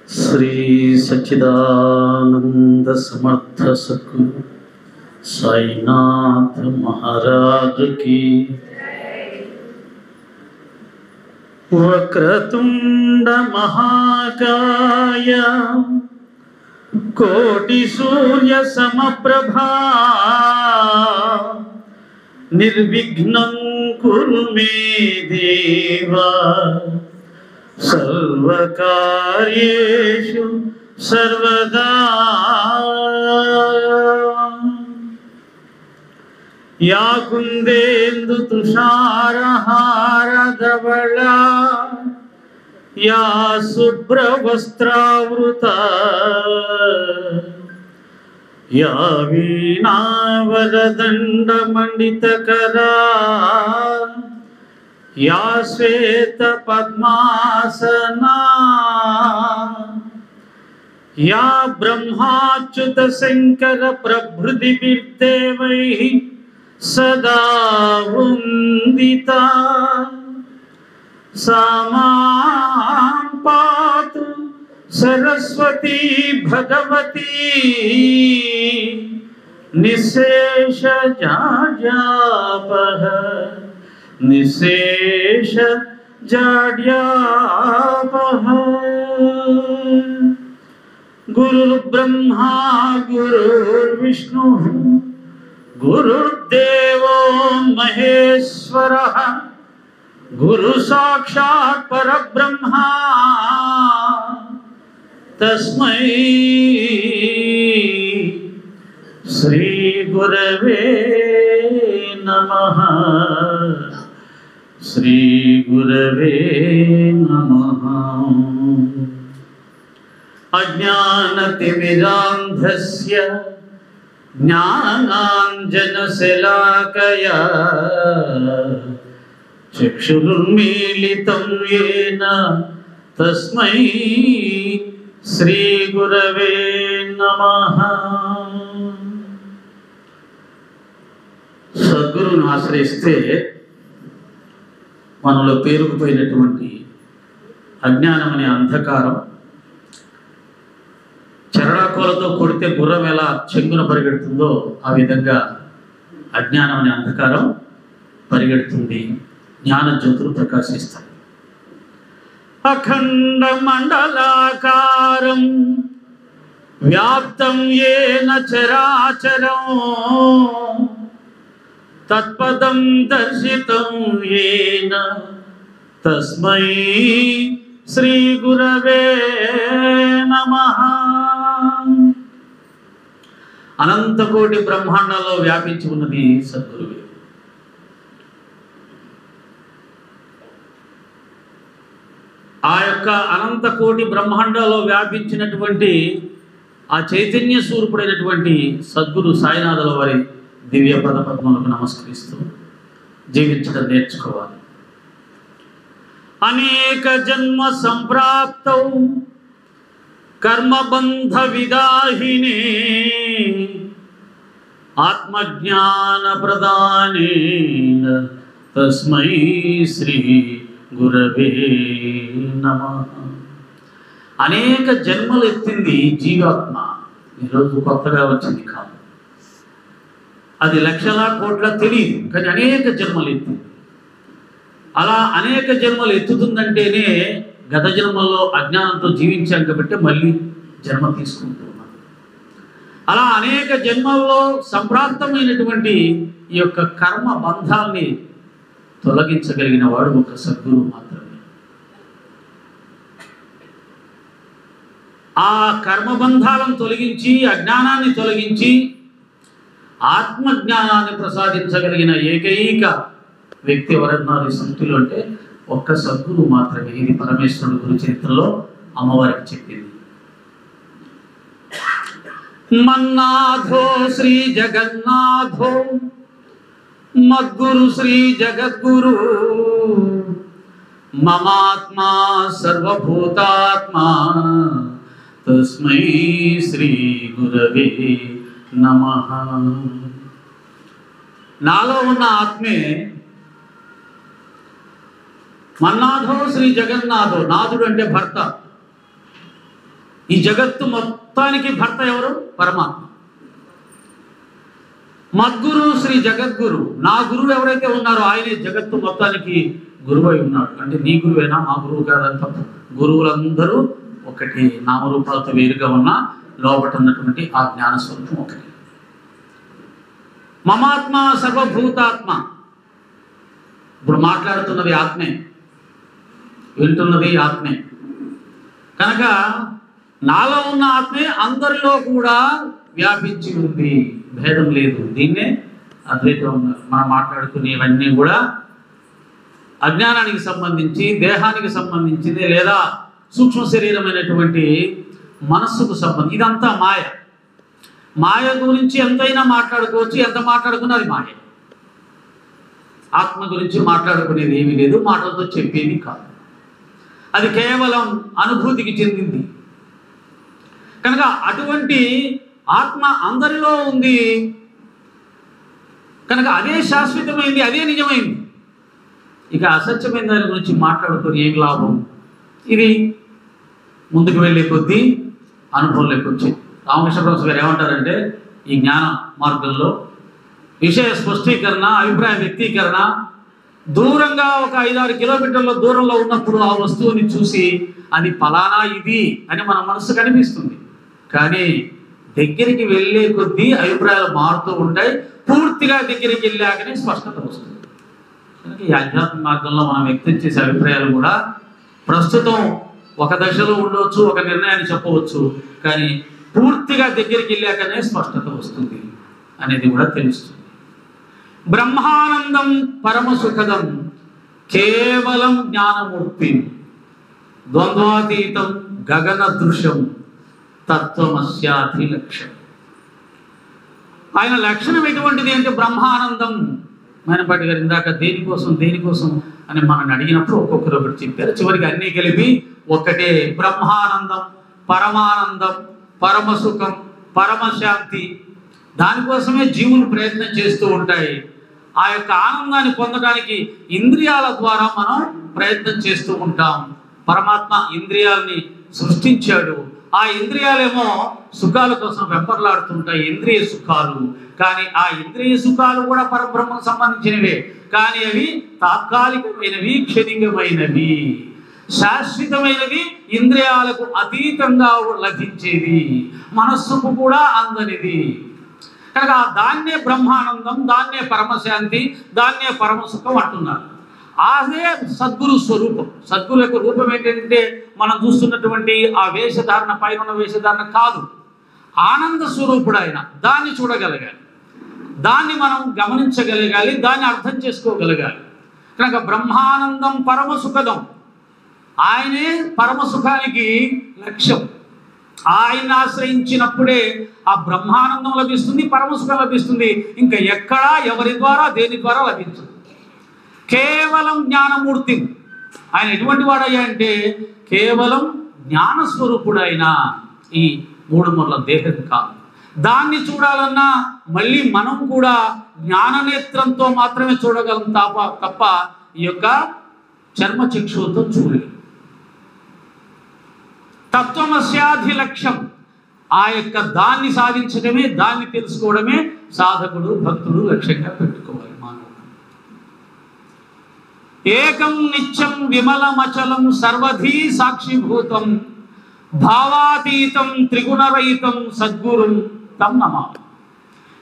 श्री सच्चिदानंद समर्थ सद्गुरु साईनाथ महाराज की। वक्रतुंड महाकाय कोटि सूर्य समप्रभा निर्विघ्नं कुरु मे देवा सर्वकार्येषु सर्वदा। या कुन्देन्दु तुषारहारधवला या शुभ्रवस्त्रावृता या वीणावरदण्डमण्डितकरा या श्वेतपद्मासना या ब्रह्माच्युत शंकर प्रभृतिभिर्देवैः सदा वन्दिता सा मां पातु सरस्वती भगवती निःशेषजाड्यापः निःशेष जाड्यापः। गुरुर्ब्रह्मा गुरुर्विष्णुः गुरुर्देवो महेश्वरः गुरु साक्षात् परब्रह्मा तस्मै श्री गुरवे नमः। श्री गुरवे नमः। अज्ञानतिमिरान्धस्य ज्ञानाञ्जनशलाकया चक्षुरुन्मीलितं येन तस्मै श्री गुरवे नमः। సద్గురువును ఆశ్రయిస్తే మనలో పేరుకుపోయినటువంటి అజ్ఞానం అనే అంధకారం, చరణాకోలతో కొడితే గుర్రం ఎలా చెంగున పరిగెడుతుందో ఆ విధంగా అజ్ఞానం అనే అంధకారం పరిగెడుతుంది, జ్ఞాన జ్యోతులు ప్రకాశిస్తాయి. అఖండ మండలాకారం వ్యాప్తం ఏన చరాచరం తత్పదం దర్శితం ఏన తస్మై శ్రీ గురవే నమః. అనంతకోటి బ్రహ్మాండంలో వ్యాపించి ఉన్నది సద్గురువే. ఆ యొక్క అనంత కోటి బ్రహ్మాండంలో వ్యాపించినటువంటి ఆ చైతన్య స్వరూపుడైనటువంటి సద్గురు సాయినాథుల వారి దివ్య పదపద్మలకు నమస్కరిస్తూ జీవించడం నేర్చుకోవాలి. అనేక జన్మ సంప్రాప్తౌ కర్మబంధ విదాహినే ఆత్మజ్ఞాన ప్రదానేన తస్మై శ్రీ గురవే నమః. అనేక జన్మలు ఎత్తింది జీవాత్మ, ఈరోజు కొత్తగా వచ్చింది కాదు. అది లక్షల కోట్ల తెలియదు, కానీ అనేక జన్మలు ఎత్తింది. అలా అనేక జన్మలు ఎత్తుతుందంటేనే గత జన్మల్లో అజ్ఞానంతో జీవించాం కాబట్టి మళ్ళీ జన్మ తీసుకుంటున్నాం. అలా అనేక జన్మల్లో సంప్రాప్తమైనటువంటి ఈ యొక్క కర్మ బంధాల్ని తొలగించగలిగిన వాడు ఒక సద్గురువు మాత్రమే. ఆ కర్మబంధాలను తొలగించి అజ్ఞానాన్ని తొలగించి ఆత్మజ్ఞానాన్ని ప్రసాదించగలిగిన ఏకైక వ్యక్తి ఎవరన్నారు ఈ సృష్టిలో అంటే ఒక్క సద్గురువు మాత్రమే. ఇది పరమేశ్వరుడు గురు చరిత్రలో అమ్మవారికి చెప్పింది. మన్నాథో శ్రీ జగన్నాథో మద్గురు శ్రీ జగద్గురు మమాత్మా సర్వభూతాత్మా తస్మై శ్రీ గురవే నమః. నాలో ఉన్న ఆత్మే మన్నాథో శ్రీ జగన్నాథో. నాథుడు అంటే భర్త, ఈ జగత్తు మొత్తానికి భర్త ఎవరు? పరమాత్మ. మద్గురు శ్రీ జగద్గురు, నా గురువు ఎవరైతే ఉన్నారో ఆయనే జగత్తు మొత్తానికి గురువై ఉన్నాడు. అంటే నీ గురువేనా? మా గురువు కాదని తప్ప. గురువులందరూ ఒకటి, నామరూపాలతో వేరుగా ఉన్న లోపట ఉన్నటువంటి ఆ జ్ఞాన స్వరూపం ఒకటి. మమాత్మ సర్వభూతాత్మ. ఇప్పుడు మాట్లాడుతున్నది ఆత్మే, వింటున్నది ఆత్మే. కనుక నాలో ఉన్న ఆత్మే అందరిలో కూడా వ్యాపించి ఉంది, భేదం లేదు. దీన్నే అద్వైతం ఉన్నారు. మనం మాట్లాడుకునేవన్నీ కూడా అజ్ఞానానికి సంబంధించి, దేహానికి సంబంధించింది, లేదా సూక్ష్మ శరీరమైనటువంటి మనస్సుకు సంబంధించి. ఇదంతా మాయ. మాయ గురించి ఎంతైనా మాట్లాడుకోవచ్చు, ఎంత మాట్లాడుకున్నా అది మాయ. ఆత్మ గురించి మాట్లాడుకునేది ఏమీ లేదు, మాటలతో చెప్పేది కాదు. అది కేవలం అనుభూతికి చెందింది. కనుక అటువంటి ఆత్మ అందరిలో ఉంది కనుక అదే శాశ్వతమైంది, అదే నిజమైంది. ఇక అసత్యమైన దాని గురించి మాట్లాడుకొని ఏమి లాభం? ఇది ముందుకు వెళ్ళే కొద్దీ అనుభవంలోకి వచ్చేది. రామకృష్ణ పరమహంస గారు ఏమంటారంటే, ఈ జ్ఞాన మార్గంలో విషయ స్పష్టీకరణ, అభిప్రాయ వ్యక్తీకరణ దూరంగా ఒక 5-6 కిలోమీటర్ల దూరంలో ఉన్నప్పుడు ఆ వస్తువుని చూసి అది ఫలానా ఇది అని మన మనసు కనిపిస్తుంది. కానీ దగ్గరికి వెళ్ళే కొద్దీ అభిప్రాయాలు మారుతూ ఉంటాయి. పూర్తిగా దగ్గరికి వెళ్ళాకనే స్పష్టత వస్తుంది. కనుక ఈ ఆధ్యాత్మిక మార్గంలో మనం వ్యక్తం చేసే అభిప్రాయాలు కూడా ప్రస్తుతం ఒక దశలో ఉండవచ్చు, ఒక నిర్ణయాన్ని చెప్పవచ్చు. కానీ పూర్తిగా దగ్గరికి వెళ్ళాకనే స్పష్టత వస్తుంది అనేది కూడా తెలుస్తుంది. బ్రహ్మానందం పరమసుఖదం కేవలం జ్ఞానమూర్తి ద్వంద్వాతీతం గగన దృశ్యం తత్వమస్యాధి లక్ష్యం. ఆయన లక్షణం ఎటువంటిది అంటే బ్రహ్మానందం. మేనపాటి గారు ఇందాక దేనికోసం అని మనం అడిగినప్పుడు ఒక్కొక్కరు ఒకటి చెప్పారు. చివరికి అన్నీ కలిపి ఒక్కటే బ్రహ్మానందం, పరమానందం, పరమసుఖం, పరమశాంతి. దానికోసమే జీవులు ప్రయత్నం చేస్తూ ఉంటాయి. ఆ యొక్క ఆనందాన్ని పొందడానికి ఇంద్రియాల ద్వారా మనం ప్రయత్నం చేస్తూ ఉంటాం. పరమాత్మ ఇంద్రియాలని సృష్టించాడు. ఆ ఇంద్రియాలేమో సుఖాల కోసం వెంపర్లాడుతుంటాయి, ఇంద్రియ సుఖాలు. కానీ ఆ ఇంద్రియ సుఖాలు కూడా పరబ్రహ్మకు సంబంధించినవే. కానీ అవి తాత్కాలికమైనవి, క్షణికమైనవి. శాశ్వతమైనవి ఇంద్రియాలకు అతీతంగా లభించేది, మనస్సుకు కూడా అందనిది. కనుక దాన్నే బ్రహ్మానందం, దాన్నే పరమశాంతి, దాన్నే పరమసుఖం అంటున్నారు. అదే సద్గురు స్వరూపం. సద్గురు యొక్క రూపం ఏంటంటే మనం చూస్తున్నటువంటి ఆ వేషధారణ, పైన ఉన్న వేషధారణ కాదు. ఆనంద స్వరూపుడు ఆయన. దాన్ని చూడగలగాలి, దాన్ని మనం గమనించగలగాలి, దాన్ని అర్థం చేసుకోగలగాలి. కనుక బ్రహ్మానందం పరమసుఖదం, ఆయనే పరమసుఖానికి లక్ష్యం. ఆయన్ని ఆశ్రయించినప్పుడే ఆ బ్రహ్మానందం లభిస్తుంది, పరమసుఖం లభిస్తుంది. ఇంకా ఎక్కడా, ఎవరి ద్వారా, దేని ద్వారా లభించదు. కేవలం జ్ఞానమూర్తి. ఆయన ఎటువంటి వాడయ్యా అంటే కేవలం జ్ఞానస్వరూపుడు. ఆయన ఈ 3 మూరల దేహం కాదు. దాన్ని చూడాలన్నా మళ్ళీ మనం కూడా జ్ఞాననేత్రంతో మాత్రమే చూడగలం తప్ప ఈ యొక్క చర్మచక్షువుతో చూడలేం. తత్వమస్యాధి లక్ష్యం. ఆ యొక్క దాన్ని సాధించడమే, దాన్ని తెలుసుకోవడమే సాధకుడు, భక్తుడు లక్ష్యంగా పెట్టుకోవాలి. మానవుడు ఏకం నిత్యం విమలమచలం సర్వధీ సాక్షిభూతం భావాతీతం త్రిగుణరహితం సద్గురుం తం నమామి.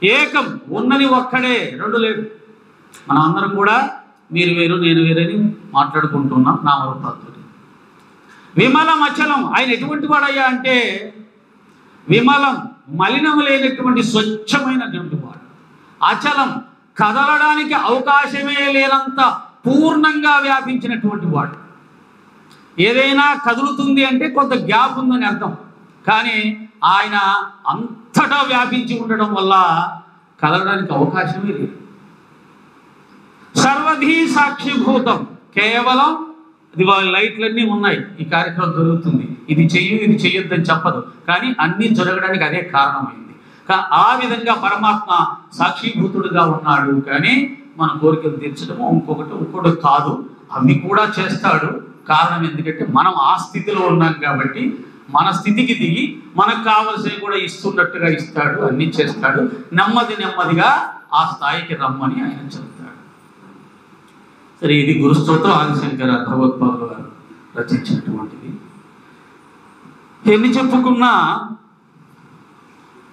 ఏకం, ఉన్నది ఒక్కడే, 2 లేవు. మనం అందరం కూడా మీరు వేరు నేను వేరని మాట్లాడుకుంటున్నాం నామరూపాలతో. విమలం అచలం. ఆయన ఎటువంటి వాడయ్యా అంటే విమలం, మలినం లేనటువంటి స్వచ్ఛమైనటువంటి వాడు. అచలం, కదలడానికి అవకాశమే లేనంత పూర్ణంగా వ్యాపించినటువంటి వాడు. ఏదైనా కదులుతుంది అంటే కొంత గ్యాప్ ఉందని అర్థం. కానీ ఆయన అంతటా వ్యాపించి ఉండడం వల్ల కదలడానికి అవకాశమే లేదు. సర్వధీ సాక్షిభూతం. కేవలం ఇది లైట్లన్నీ ఉన్నాయి, ఈ కార్యక్రమం జరుగుతుంది, ఇది చెయ్యి ఇది చెయ్యొద్దని చెప్పదు. కానీ అన్నీ జరగడానికి అదే కారణమైంది. ఆ విధంగా పరమాత్మ సాక్షిభూతుడుగా ఉన్నాడు. కానీ మన కోరికలు తీర్చడము ఇంకొకటి కాదు. అవి కూడా చేస్తాడు. కారణం ఎందుకంటే మనం ఆ స్థితిలో ఉన్నాం కాబట్టి మన స్థితికి దిగి మనకు కావలసినవి కూడా ఇస్తున్నట్టుగా ఇస్తాడు, అన్ని చేస్తాడు. నెమ్మది నెమ్మదిగా ఆ స్థాయికి రమ్మని ఆయన చెప్తాడు. సరే, ఇది గురుస్తోత్రం ఆదిశంకర భగవత్పాదులు గారు రచించినటువంటిది. ఎన్ని చెప్పుకున్నా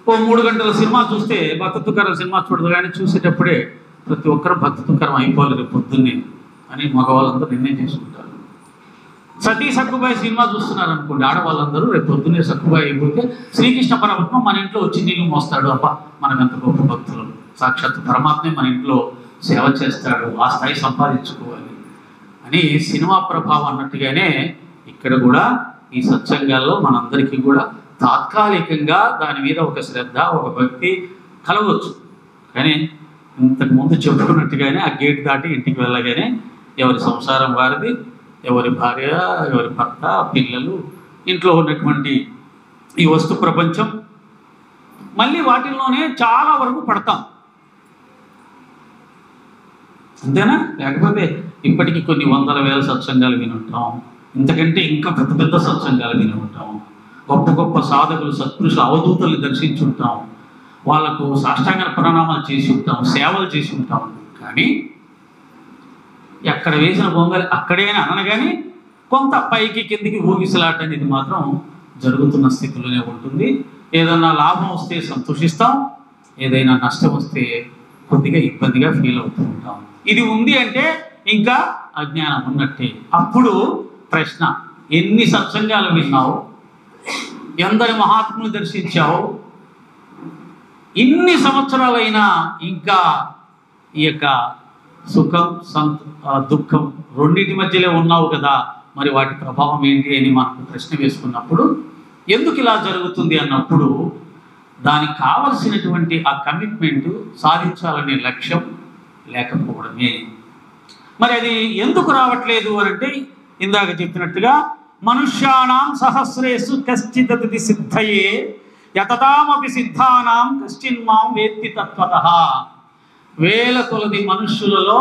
ఓ 3 గంటల సినిమా చూస్తే భక్త తుకారం సినిమా చూడదు, కానీ చూసేటప్పుడే ప్రతి ఒక్కరు భక్త తుకారం అయిపోవాలి రేపు పొద్దున్నే అని మగవాళ్ళందరూ నిర్ణయం చేసుకుంటారు. సతీ సక్కుబాయి సినిమా చూస్తున్నారు అనుకోండి, ఆడవాళ్ళందరూ రేపు పొద్దున్నే సక్కుబాయి అయిపోతే శ్రీకృష్ణ పరమాత్మ మన ఇంట్లో వచ్చి నీళ్ళు మోస్తాడు, అబ్బా మనం ఎంత గొప్ప భక్తులు, సాక్షాత్ పరమాత్మే మన ఇంట్లో సేవ చేస్తాడు, ఆ స్థాయి సంపాదించుకోవాలి అని సినిమా ప్రభావం అన్నట్టుగానే ఇక్కడ కూడా ఈ సత్సంగాల్లో మనందరికీ కూడా తాత్కాలికంగా దాని మీద ఒక శ్రద్ధ, ఒక భక్తి కలగవచ్చు. కానీ ఇంతకుముందు చెప్పుకున్నట్టుగానే ఆ గేట్ దాటి ఇంటికి వెళ్ళగానే ఎవరి సంసారం వారిది, ఎవరి భార్య, ఎవరి భర్త, పిల్లలు, ఇంట్లో ఉన్నటువంటి ఈ వస్తు ప్రపంచం, మళ్ళీ వాటిల్లోనే చాలా వరకు పడతాం. అంతేనా? లేకపోతే ఇప్పటికీ కొన్ని వందల వేల సత్సంగాలు విని ఉంటాం, ఇంతకంటే ఇంకా పెద్ద పెద్ద సత్సంగాలు విని ఉంటాం, గొప్ప గొప్ప సాధకులు సత్పురుషులు అవధూతల్ని దర్శించి ఉంటాం, వాళ్లకు సాష్టాంగ ప్రణామాలు చేసి ఉంటాం, సేవలు చేసి ఉంటాం. కానీ ఎక్కడ వేసిన బొంగలు అక్కడేనా అనగానే కొంత పైకి కిందికి ఊగిసలాట అనేది మాత్రం జరుగుతున్న స్థితిలోనే ఉంటుంది. ఏదన్నా లాభం వస్తే సంతోషిస్తాం, ఏదైనా నష్టం వస్తే కొద్దిగా ఇబ్బందిగా ఫీల్ అవుతూ ఉంటాం. ఇది ఉంది అంటే ఇంకా అజ్ఞానం ఉన్నట్టే. అప్పుడు ప్రశ్న, ఎన్ని సత్సంగాలు విన్నావు, ఎందరి మహాత్ములు దర్శించావు, ఇన్ని సంవత్సరాలైనా ఇంకా ఈ యొక్క సుఖం దుఃఖం రెండింటి మధ్యలో ఉన్నావు కదా, మరి వాటి ప్రభావం ఏంటి అని మనకు ప్రశ్న వేసుకున్నప్పుడు, ఎందుకు ఇలా జరుగుతుంది అన్నప్పుడు దానికి కావలసినటువంటి ఆ కమిట్మెంట్ సాధించాలనే లక్ష్యం లేకపోవడమే. మరి అది ఎందుకు రావట్లేదు అని అంటే, ఇందాక చెప్పినట్టుగా మనుష్యానాం సహస్రేషు కశ్చిదతి సిద్ధయే యతతామపి సిద్ధానాం కశ్చిన్మాం వేత్తి తత్వతః. వేల కొలది మనుష్యులలో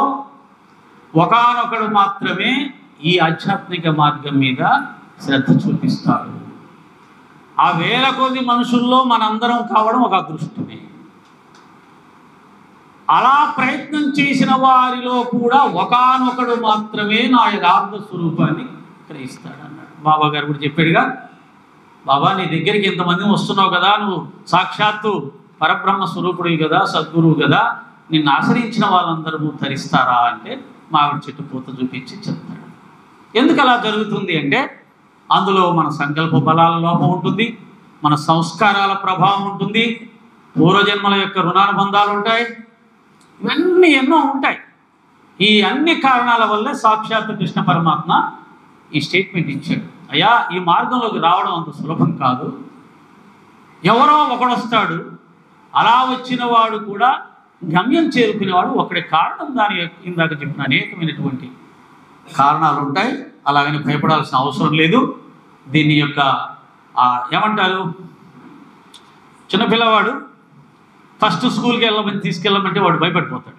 ఒకానొకడు మాత్రమే ఈ ఆధ్యాత్మిక మార్గం మీద శ్రద్ధ చూపిస్తాడు. ఆ వేల కొద్ది మనుషుల్లో మనందరం కావడం ఒక అదృష్టమే. అలా ప్రయత్నం చేసిన వారిలో కూడా ఒకానొకడు మాత్రమే నా యథార్థ స్వరూపాన్ని గ్రహిస్తాడు అన్నాడు. బాబా గారు కూడా చెప్పాడుగా, బాబా నీ దగ్గరికి ఇంతమంది వస్తున్నావు కదా, నువ్వు సాక్షాత్తు పరబ్రహ్మ స్వరూపుడివి కదా, సద్గురువు కదా, నిన్ను ఆశ్రయించిన వాళ్ళందరూ ధరిస్తారా అంటే మామిడి చెట్టు పూత చూపించి చెప్తాడు. ఎందుకు అలా జరుగుతుంది అంటే, అందులో మన సంకల్ప బలాల లోపం ఉంటుంది, మన సంస్కారాల ప్రభావం ఉంటుంది, పూర్వజన్మల యొక్క రుణానుబంధాలు ఉంటాయి, ఇవన్నీ ఎన్నో ఉంటాయి. ఈ అన్ని కారణాల వల్లే సాక్షాత్ కృష్ణ పరమాత్మ ఈ స్టేట్మెంట్ ఇచ్చాడు. అయ్యా, ఈ మార్గంలోకి రావడం అంత సులభం కాదు, ఎవరో ఒకడొస్తాడు, అలా వచ్చిన వాడు కూడా గమ్యం చేరుకునేవాడు ఒకటి కారణం. దాని ఇందాక చెప్పిన అనేకమైనటువంటి కారణాలు ఉంటాయి. అలాగని భయపడాల్సిన అవసరం లేదు. దీని యొక్క ఏమంటారు, చిన్నపిల్లవాడు ఫస్ట్ స్కూల్కి తీసుకెళ్ళమంటే వాడు భయపడిపోతాడు.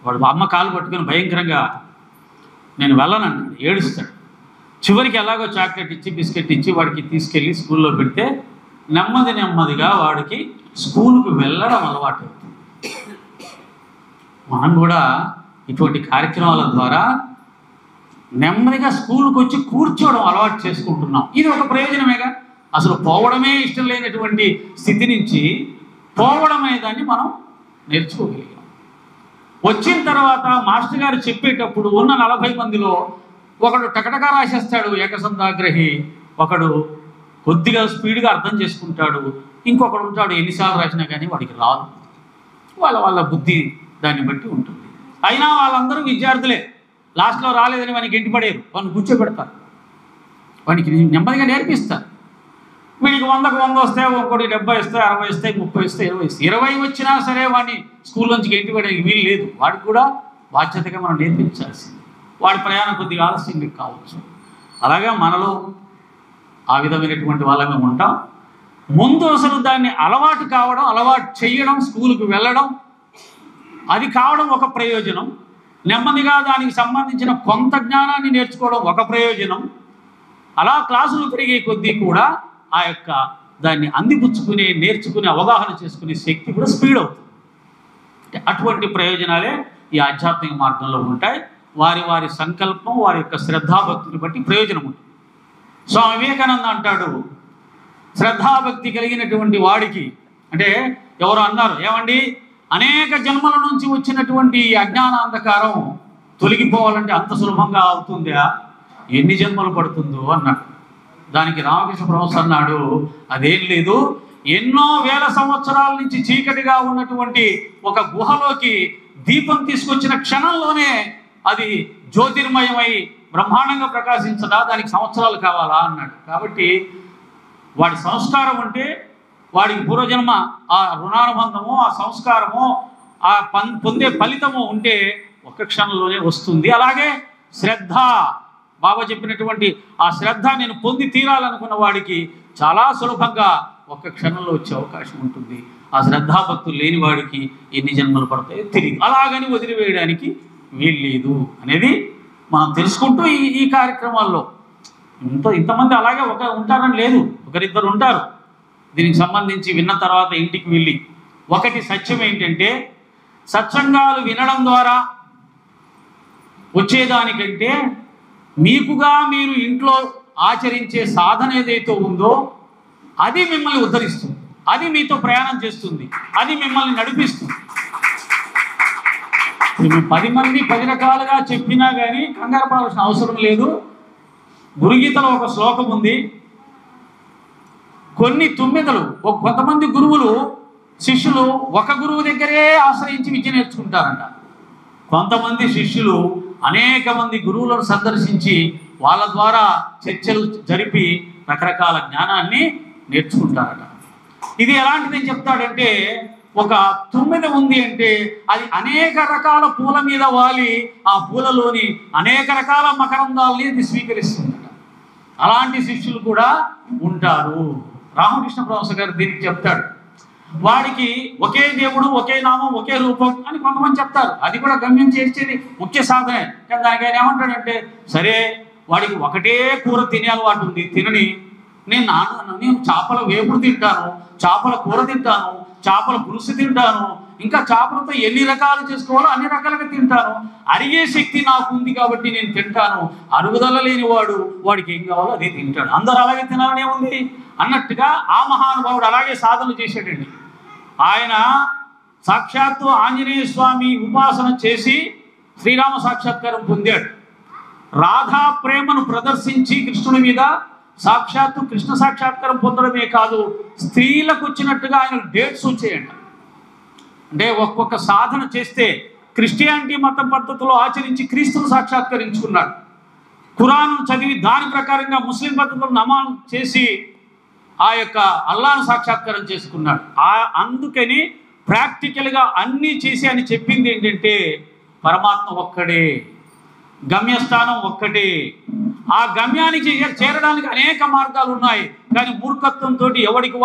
వాడు అమ్మ కాలు పట్టుకొని భయంకరంగా నేను వెళ్ళనంటాడు, ఏడుస్తాడు. చివరికి ఎలాగో చాక్లెట్ ఇచ్చి బిస్కెట్ ఇచ్చి వాడికి తీసుకెళ్ళి స్కూల్లో పెడితే నెమ్మది నెమ్మదిగా వాడికి స్కూల్కి వెళ్ళడం అలవాటు అవుతుంది. మనం కూడా ఇటువంటి కార్యక్రమాల ద్వారా నెమ్మదిగా స్కూల్కి వచ్చి కూర్చోవడం అలవాటు చేసుకుంటున్నాం. ఇది ఒక ప్రయోజనమేగా. అసలు పోవడమే ఇష్టం లేనటువంటి స్థితి నుంచి పోవడం అనే దాన్ని మనం నేర్చుకోగలిగాం. వచ్చిన తర్వాత మాస్టర్ గారు చెప్పేటప్పుడు ఉన్న 40 మందిలో ఒకడు టకటకా రాసేస్తాడు ఏకసంధాగ్రహి, ఒకడు కొద్దిగా స్పీడ్గా అర్థం చేసుకుంటాడు, ఇంకొకడు ఉంటాడు ఎన్నిసార్లు రాసినా కానీ వాడికి రాదు. వాళ్ళ బుద్ధి దాన్ని బట్టి ఉంటుంది. అయినా వాళ్ళందరూ విద్యార్థులే. లాస్ట్లో రాలేదని వానికి ఇంటిపడేరు, వాడిని కూర్చోబెడతారు, వానికి నెమ్మదిగా నేర్పిస్తారు. వీడికి 100కు 100 వస్తాయి, ఒకటి 70 వస్తాయి, 60 వస్తాయి, 30 వస్తాయి, 20 వస్తాయి. 20 వచ్చినా సరే వాడిని స్కూల్ నుంచి ఇంటిపడేది వీలు లేదు. వాడికి కూడా బాధ్యతగా మనం నేర్పించాల్సింది. వాడి ప్రయాణం కొద్దిగా ఆలస్యంగా కావచ్చు. అలాగా మనలో ఆ విధమైనటువంటి వాళ్ళమే ఉంటాం. ముందు అసలు దాన్ని అలవాటు కావడం, అలవాటు చేయడం, స్కూల్కి వెళ్ళడం, అది కావడం ఒక ప్రయోజనం. నెమ్మదిగా దానికి సంబంధించిన కొంత జ్ఞానాన్ని నేర్చుకోవడం ఒక ప్రయోజనం. అలా క్లాసులు పెరిగే కొద్దీ కూడా ఆ యొక్క దాన్ని అందిపుచ్చుకునే, నేర్చుకునే, అవగాహన చేసుకునే శక్తి కూడా స్పీడ్ అవుతుంది. అటువంటి ప్రయోజనాలే ఈ ఆధ్యాత్మిక మార్గంలో ఉంటాయి. వారి వారి సంకల్పం, వారి యొక్క శ్రద్ధాభక్తిని బట్టి ప్రయోజనం ఉంటుంది. స్వామి వివేకానంద అంటాడు, శ్రద్ధాభక్తి కలిగినటువంటి వాడికి, అంటే ఎవరు అన్నారు, ఏమండి అనేక జన్మల నుంచి వచ్చినటువంటి అజ్ఞాన అంధకారం తొలగిపోవాలంటే అంత సులభంగా అవుతుందా, ఎన్ని జన్మలు పడుతుందో అన్నాడు. దానికి రామకృష్ణ పరమహంస అన్నాడు, అదేం లేదు, ఎన్నో వేల సంవత్సరాల నుంచి చీకటిగా ఉన్నటువంటి ఒక గుహలోకి దీపం తీసుకొచ్చిన క్షణంలోనే అది జ్యోతిర్మయమై బ్రహ్మాండంగా ప్రకాశించదా, దానికి సంవత్సరాలు కావాలా అన్నాడు. కాబట్టి వాడి సంస్కారం అంటే, వాడికి పూర్వజన్మ ఆ రుణానుబంధము, ఆ సంస్కారము, ఆ పొందే ఫలితము ఉంటే ఒక్క క్షణంలోనే వస్తుంది. అలాగే శ్రద్ధ, బాబా చెప్పినటువంటి ఆ శ్రద్ధ నేను పొంది తీరాలనుకున్న వాడికి చాలా సులభంగా ఒక్క క్షణంలో వచ్చే అవకాశం ఉంటుంది. ఆ శ్రద్ధాభక్తులు లేని వాడికి ఎన్ని జన్మలు పడతాయో తెలియదు. అలాగని వదిలివేయడానికి వీల్లేదు అనేది మనం తెలుసుకుంటూ ఈ కార్యక్రమాల్లో ఇంతమంది అలాగే ఉంటారని లేదు, ఒకరిద్దరు ఉంటారు. దీనికి సంబంధించి విన్న తర్వాత ఇంటికి వెళ్ళి, ఒకటి సత్యం ఏంటంటే, సత్సంగాలు వినడం ద్వారా వచ్చేదానికంటే మీకుగా మీరు ఇంట్లో ఆచరించే సాధన ఏదైతే ఉందో అది మిమ్మల్ని ఉద్ధరిస్తుంది, అది మీతో ప్రయాణం చేస్తుంది, అది మిమ్మల్ని నడిపిస్తుంది. మేము 10 మంది 10 రకాలుగా చెప్పినా కానీ కంగారు పడాల్సిన అవసరం లేదు. గురుగీతలో ఒక శ్లోకం ఉంది, కొన్ని తుమ్మెదలు, కొంతమంది గురువులు శిష్యులు ఒక గురువు దగ్గరే ఆశ్రయించి విద్య నేర్చుకుంటారంట. కొంతమంది శిష్యులు అనేక మంది గురువులను సందర్శించి వాళ్ళ ద్వారా చర్చలు జరిపి రకరకాల జ్ఞానాన్ని నేర్చుకుంటారట. ఇది ఎలాంటిదని చెప్తాడంటే, ఒక తుమ్మెద ఉంది అంటే అది అనేక రకాల పూల మీద వాలి ఆ పూలలోని అనేక రకాల మకరందాలని అది స్వీకరిస్తుందట. అలాంటి శిష్యులు కూడా ఉంటారు. రామకృష్ణ పరమహంస గారు దీనికి చెప్తాడు. వాడికి ఒకే దేవుడు, ఒకే నామం, ఒకే రూపం అని కొంతమంది చెప్తారు. అది కూడా గమ్యం చేసేది ముఖ్య సాధనే. కానీ దానికి ఆయన ఏమంటాడంటే, సరే వాడికి ఒకటే కూర తినే అలవాటు ఉంది, తినని, నేను చేపల వేపుడు తింటాను, చేపల కూర తింటాను, చేపల పులుసు తింటాను, ఇంకా చేపలతో ఎన్ని రకాలు చేసుకోవాలో అన్ని రకాలుగా తింటాను, అరిగే శక్తి నాకు ఉంది కాబట్టి నేను తింటాను, అరుగుదల లేనివాడు వాడికి ఏం కావాలో అదే తింటాడు, అందరూ అలాగే తినాలనే ఉంది అన్నట్టుగా ఆ మహానుభావుడు అలాగే సాధన చేశాడండి. ఆయన సాక్షాత్తు ఆంజనేయ స్వామి ఉపాసన చేసి శ్రీరామ సాక్షాత్కారం పొందాడు. రాధా ప్రేమను ప్రదర్శించి కృష్ణుడి మీద సాక్షాత్తు కృష్ణ సాక్షాత్కారం పొందడమే కాదు, స్త్రీలకు వచ్చినట్టుగా ఆయన డేట్స్ వచ్చాయంట. అంటే ఒక్కొక్క సాధన చేస్తే క్రిస్టియానిటీ మత పద్ధతిలో ఆచరించి క్రీస్తును సాక్షాత్కరించుకున్నాడు. ఖురాను చదివి దాని ప్రకారంగా ముస్లిం పద్ధతిలో నమాజ్ చేసి ఆ యొక్క అల్లాను సాక్షాత్కారం చేసుకున్నాడు. అందుకని ప్రాక్టికల్గా అన్నీ చేసి అని చెప్పింది ఏంటంటే, పరమాత్మ ఒక్కడే, గమ్యస్థానం ఒక్కటే. ఆ గమ్యానికి చేరడానికి అనేక మార్గాలు ఉన్నాయి. కానీ మూర్ఖత్వంతో ఎవడికి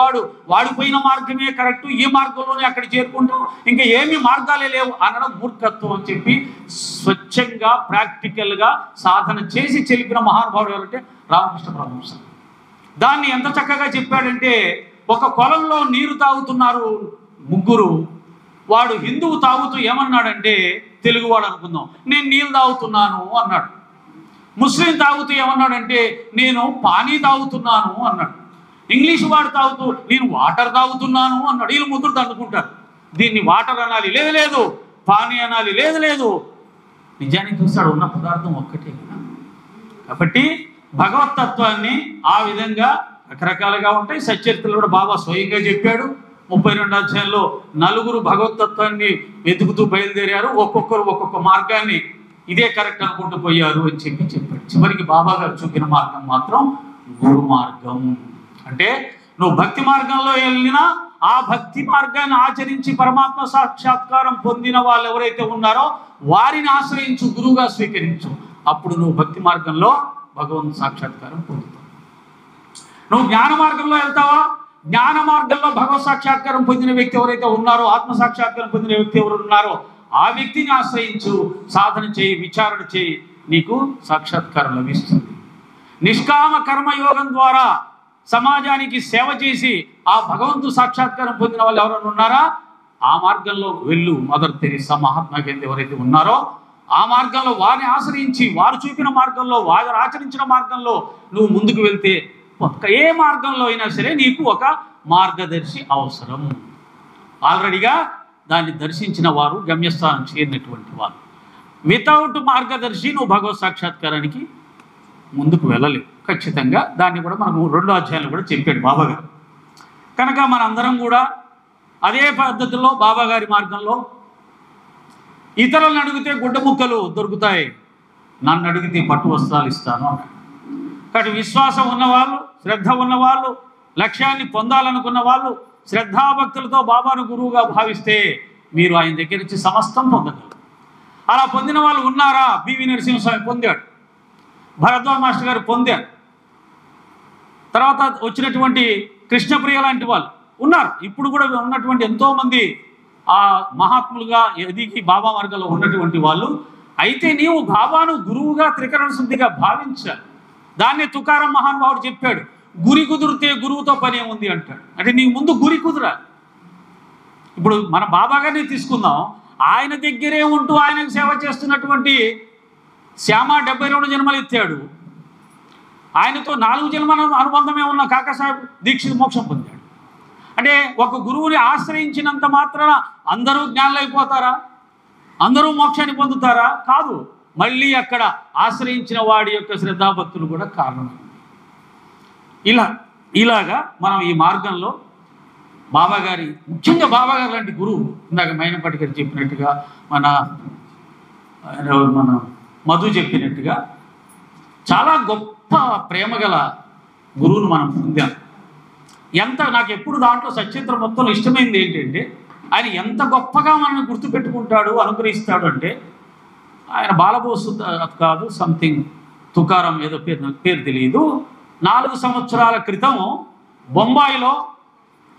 వాడిపోయిన మార్గమే కరెక్ట్, ఈ మార్గంలోనే అక్కడ చేరుకుంటాం, ఇంకా ఏమి మార్గాలే లేవు అనడం మూర్ఖత్వం అని చెప్పి స్వచ్ఛంగా ప్రాక్టికల్గా సాధన చేసి చెలిపిన మహానుభావుడు ఎవరంటే రామకృష్ణ పరమహంస. దాన్ని ఎంత చక్కగా చెప్పాడంటే, ఒక కొలంలో నీరు తాగుతున్నారు ముగ్గురు. వాడు హిందువు తాగుతూ ఏమన్నాడంటే, తెలుగువాడు అనుకుందాం, నేను నీళ్ళు తాగుతున్నాను అన్నాడు. ముస్లిం తాగుతూ ఏమన్నాడంటే, నేను పానీ తాగుతున్నాను అన్నాడు. ఇంగ్లీష్ వాడు తాగుతూ నేను వాటర్ తాగుతున్నాను అన్నాడు. వీళ్ళు ముగ్గురు తండుకుంటారు. దీన్ని వాటర్ అనాలి, లేదు పానీ అనాలి, లేదు. నిజానికి చూస్తాడు ఉన్న పదార్థం ఒక్కటే. కాబట్టి భగవతత్వాన్ని ఆ విధంగా రకరకాలుగా ఉంటాయి. సచ్చరిత్రలు కూడా బాబా స్వయంగా చెప్పాడు. 32వ అధ్యాయంలో 4 భగవతత్వాన్ని వెతుకుతూ బయలుదేరారు. ఒక్కొక్కరు ఒక్కొక్క మార్గాన్ని ఇదే కరెక్ట్ అనుకుంటూ పోయారు అని చెప్పాడు. చివరికి బాబా గారు చూపిన మార్గం మాత్రం గురు మార్గం. అంటే నువ్వు భక్తి మార్గంలో వెళ్ళినా ఆ భక్తి మార్గాన్ని ఆచరించి పరమాత్మ సాక్షాత్కారం పొందిన వాళ్ళు ఎవరైతే ఉన్నారో వారిని ఆశ్రయించు, గురువుగా స్వీకరించు. అప్పుడు నువ్వు భక్తి మార్గంలో భగవంతు సాక్షాత్కారం పొందుతావు. నువ్వు జ్ఞాన మార్గంలో వెళ్తావా, జ్ఞాన మార్గంలో భగవత్ సాక్షాత్కారం పొందిన వ్యక్తి ఎవరైతే ఉన్నారో, ఆత్మ సాక్షాత్కారం పొందిన వ్యక్తి ఎవరు ఉన్నారో ఆ వ్యక్తిని ఆశ్రయించు, సాధన చేయి, విచారణ చేయి, నీకు సాక్షాత్కారం లభిస్తుంది. నిష్కామ కర్మయోగం ద్వారా సమాజానికి సేవ చేసి ఆ భగవంతు సాక్షాత్కారం పొందిన వాళ్ళు ఎవరైనా ఉన్నారా? ఆ మార్గంలో వెళ్ళు. మదర్ తెరీసా, మహాత్మా గాంధీ ఎవరైతే ఉన్నారో ఆ మార్గంలో వారిని ఆశ్రయించి వారు చూపిన మార్గంలో వారు ఆచరించిన మార్గంలో నువ్వు ముందుకు వెళ్తే ఏ మార్గంలో అయినా సరే నీకు ఒక మార్గదర్శి అవసరం. ఆల్రెడీగా దాన్ని దర్శించిన వారు గమ్యస్థానం చేరినటువంటి వారు. వితౌట్ మార్గదర్శి నువ్వు భగవత్ సాక్షాత్కారానికి ముందుకు వెళ్ళలేవు. ఖచ్చితంగా దాన్ని కూడా మనకు 2వ అధ్యాయంలో కూడా చెప్పాడు బాబా గారు. కనుక మనందరం కూడా అదే పద్ధతిలో బాబా గారి మార్గంలో ఇతరులను అడిగితే గుడ్డ ముక్కలు దొరుకుతాయి, నన్ను అడిగితే పట్టు వస్త్రాలు ఇస్తాను అన్నాడు. కాబట్టి విశ్వాసం ఉన్నవాళ్ళు, శ్రద్ధ ఉన్నవాళ్ళు, లక్ష్యాన్ని పొందాలనుకున్న వాళ్ళు శ్రద్ధాభక్తులతో బాబాను గురువుగా భావిస్తే మీరు ఆయన దగ్గర నుంచి సమస్తం పొందగలరు. అలా పొందిన వాళ్ళు ఉన్నారా? బివి నరసింహస్వామి పొందాడు, భరద్వాజ్ మాస్టర్ గారు పొందారు, తర్వాత వచ్చినటువంటి కృష్ణప్రియ లాంటి వాళ్ళు ఉన్నారు. ఇప్పుడు కూడా ఉన్నటువంటి ఎంతోమంది ఆ మహాత్ములుగా ఎదిగి బాబా మార్గంలో ఉన్నటువంటి వాళ్ళు. అయితే నీవు బాబాను గురువుగా త్రికరణ శుద్ధిగా భావించాలి. దాన్ని తుకారం మహానుభావుడు చెప్పాడు, గురి కుదిరితే గురువుతో పని ఏముంది అంటాడు. అంటే నీకు ముందు గురి కుదరాలి. ఇప్పుడు మన బాబా గారిని తీసుకుందాం, ఆయన దగ్గరే ఉంటూ ఆయనకు సేవ చేస్తున్నటువంటి శ్యామ 72 జన్మలు ఎత్తాడు. ఆయనతో 4 జన్మల అనుబంధమే ఉన్న కాకాసాహెబ్ దీక్షిత్ మోక్షం పొందాడు. అంటే ఒక గురువుని ఆశ్రయించినంత మాత్రాన అందరూ జ్ఞానులు అయిపోతారా? అందరూ మోక్షాన్ని పొందుతారా? కాదు. మళ్ళీ అక్కడ ఆశ్రయించిన వాడి యొక్క శ్రద్ధాభక్తులు కూడా కారణం. ఇలాగా మనం ఈ మార్గంలో బాబాగారి, ముఖ్యంగా బాబాగారు లాంటి గురువు, ఇందాక మైనపాటి గారు చెప్పినట్టుగా, మన మధు చెప్పినట్టుగా చాలా గొప్ప ప్రేమగల గురువును మనం పొందాం. నాకు ఎప్పుడు దాంట్లో సచిత్ర మొత్తంలో ఇష్టమైంది ఏంటంటే ఆయన ఎంత గొప్పగా మనల్ని గుర్తుపెట్టుకుంటాడు, అనుగ్రహిస్తాడు అంటే, ఆయన బాలబోసు కాదు, సంథింగ్ తుకారం ఏదో పేరు, నాకు పేరు తెలియదు. 4 సంవత్సరాల క్రితం బొంబాయిలో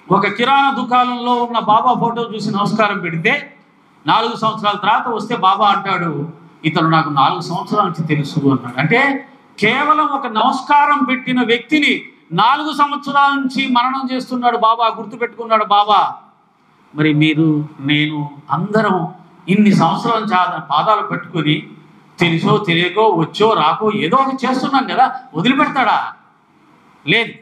ఒక కిరాణా దుకాణంలో ఉన్న బాబా ఫోటో చూసి నమస్కారం పెడితే 4 సంవత్సరాల తర్వాత వస్తే బాబా అంటాడు, ఇతను నాకు 4 సంవత్సరాల నుంచి తెలుసు అన్నాడు. అంటే కేవలం ఒక నమస్కారం పెట్టిన వ్యక్తిని 4 సంవత్సరాల నుంచి మననం చేస్తున్నాడు బాబా, గుర్తుపెట్టుకున్నాడు బాబా. మరి మీరు, నేను అందరం ఇన్ని సంవత్సరాల నుంచి పాదాలు పెట్టుకొని తెలుసో తెలియకో వచ్చో రాకో ఏదో ఒకటి చేస్తున్నాం కదా, వదిలిపెడతాడా? లేదు.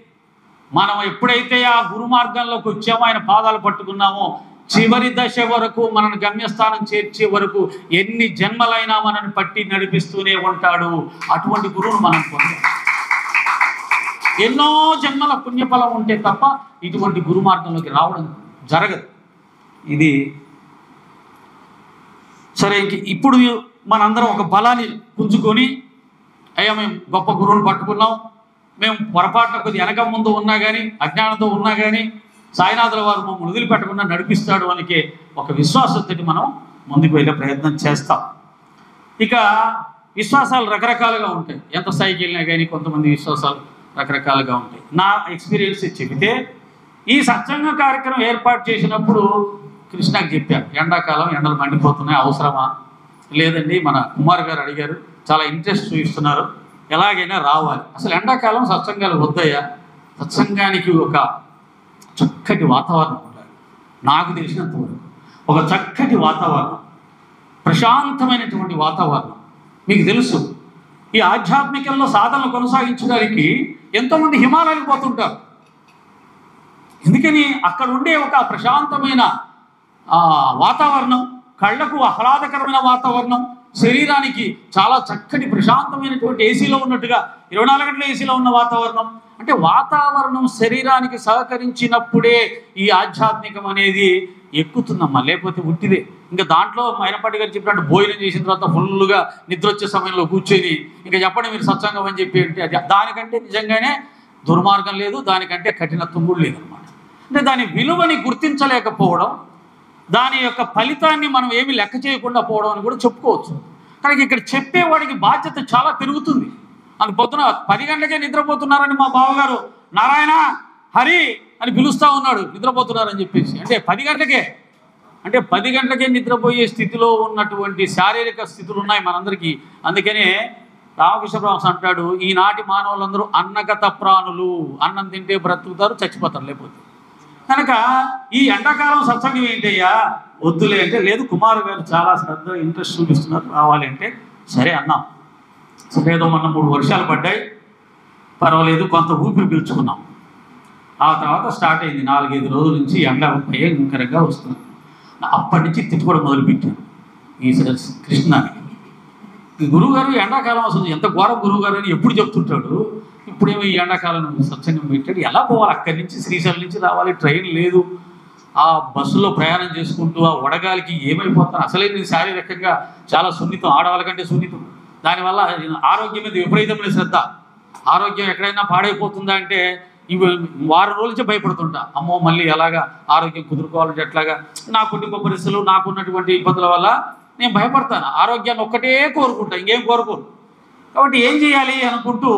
మనం ఎప్పుడైతే ఆ గురు మార్గంలోకి వచ్చామో, ఆయన పాదాలు పట్టుకున్నామో, చివరి దశ వరకు మనను గమ్యస్థానం చేర్చే వరకు ఎన్ని జన్మలైనా మనల్ని పట్టి నడిపిస్తూనే ఉంటాడు. అటువంటి గురువును మనం పొందాం. ఎన్నో జన్మల పుణ్యఫలం ఉంటే తప్ప ఇటువంటి గురు మార్గంలోకి రావడం జరగదు. ఇది సరే. ఇప్పుడు మనందరం ఒక బలాన్ని పుంజుకొని, అయ్యా మేము గొప్ప గురువుని పట్టుకున్నాం, మేము పొరపాటున కొద్ది వెనక ముందు ఉన్నా కానీ, అజ్ఞానంతో ఉన్నా కానీ సాయినాథుల వారు మమ్మల్ని వదిలిపెట్టకుండా నడిపిస్తాడు అనికే ఒక విశ్వాసంతో మనం ముందుకు వెళ్ళే ప్రయత్నం చేస్తాం. ఇక విశ్వాసాలు రకరకాలుగా ఉంటాయి. ఎంత స్థాయికి వెళ్ళినా కానీ కొంతమంది విశ్వాసాలు రకరకాలుగా ఉంటాయి. నా ఎక్స్పీరియన్స్ చెబితే, ఈ సత్సంగ కార్యక్రమం ఏర్పాటు చేసినప్పుడు కృష్ణకి చెప్పాను, ఎండాకాలం ఎండలు మండిపోతున్నాయి, అవసరమా? లేదండి, మన కుమార్ గారు అడిగారు, చాలా ఇంట్రెస్ట్ చూపిస్తున్నారు, ఎలాగైనా రావాలి. అసలు ఎండాకాలం సత్సంగాలు వద్దయ్యా, సత్సంగానికి ఒక చక్కటి వాతావరణం ఉండాలి. నాకు తెలిసినంత వరకు ఒక చక్కటి వాతావరణం, ప్రశాంతమైనటువంటి వాతావరణం. మీకు తెలుసు, ఈ ఆధ్యాత్మికంలో సాధనలు కొనసాగించడానికి ఎంతోమంది హిమాలయాలకు పోతుంటారు. ఎందుకని? అక్కడ ఉండే ఒక ప్రశాంతమైన వాతావరణం, కళ్ళకు ఆహ్లాదకరమైన వాతావరణం, శరీరానికి చాలా చక్కటి ప్రశాంతమైనటువంటి ఏసీలో ఉన్నట్టుగా 24 గంటల ఏసీలో ఉన్న వాతావరణం. అంటే వాతావరణం శరీరానికి సహకరించినప్పుడే ఈ ఆధ్యాత్మికం అనేది ఎక్కుతుందమ్మా, లేకపోతే ఉట్టిదే. ఇంకా దాంట్లో మైనపాటి గారు చెప్పినట్టు భోజనం చేసిన తర్వాత ఫుల్గా నిద్ర వచ్చే సమయంలో కూర్చొని ఇంకా చెప్పండి మీరు సత్సంగం అని చెప్పి అంటే, అది దానికంటే నిజంగానే దుర్మార్గం లేదు, దానికంటే కఠినత్వం కూడా లేదన్నమాట. అంటే దాని విలువని గుర్తించలేకపోవడం, దాని యొక్క ఫలితాన్ని మనం ఏమి లెక్క చేయకుండా పోవడం అని కూడా చెప్పుకోవచ్చు. కానీ ఇక్కడ చెప్పేవాడికి బాధ్యత చాలా పెరుగుతుంది. అందుకు పొద్దున 10 గంటలకే నిద్రపోతున్నారని మా బావగారు నారాయణ హరి అని పిలుస్తూ ఉన్నాడు, నిద్రపోతున్నారని చెప్పేసి. అంటే 10 గంటలకే, అంటే 10 గంటలకే నిద్రపోయే స్థితిలో ఉన్నటువంటి శారీరక స్థితులు ఉన్నాయి మనందరికీ. అందుకనే రామకృష్ణ పరమహంస అంటాడు, ఈనాటి మానవులందరూ అన్నగత ప్రాణులు, అన్నం తింటే బ్రతుకుతారు, చచ్చిపోతారు లేకపోతే. కనుక ఈ ఎండాకాలం సత్సంగం ఏంటయ్యా, వద్దులే అంటే, లేదు కుమార్ గారు చాలా శ్రద్ధ ఇంట్రెస్ట్ చూపిస్తున్నారు రావాలి అంటే సరే అన్నాం. ఏదో మొన్న 3 వర్షాలు పడ్డాయి, పర్వాలేదు, కొంత ఊపిరి పీల్చుకున్నాం. ఆ తర్వాత స్టార్ట్ అయింది 4-5 రోజుల నుంచి ఎండ భయంకరంగా వస్తుంది. అప్పటి నుంచి తిట్టుకోవడం మొదలుపెట్టాను ఈ కృష్ణానికి. ఈ గురువుగారు ఎండాకాలం వస్తుంది, ఎంత ఘోరం గురువుగారు అని ఎప్పుడు చెప్తుంటాడు, ఇప్పుడేమో ఈ ఎండాకాలం సత్సంగం పెట్టాడు. ఎలా పోవాలి, అక్కడి నుంచి శ్రీశైలం నుంచి రావాలి, ట్రైన్ లేదు, ఆ బస్సులో ప్రయాణం చేసుకుంటూ ఆ వడగాలికి ఏమైపోతాను. అసలే నేను శారీరకంగా చాలా సున్నితం, ఆడవాళ్ళ కంటే సున్నితం. దానివల్ల ఆరోగ్యం మీద విపరీతమైన శ్రద్ధ. ఆరోగ్యం ఎక్కడైనా పాడైపోతుందా అంటే ఇవి వారం రోజుల నుంచి భయపడుతుంటా, అమ్మో మళ్ళీ ఎలాగా ఆరోగ్యం కుదురుకోవాలంటే ఎట్లాగా, నా కుటుంబ పరిస్థితులు, నాకున్నటువంటి ఇబ్బందుల వల్ల నేను భయపడతాను. ఆరోగ్యాన్ని ఒక్కటే కోరుకుంటా, ఇంకేం కోరుకోను. కాబట్టి ఏం చేయాలి అనుకుంటూ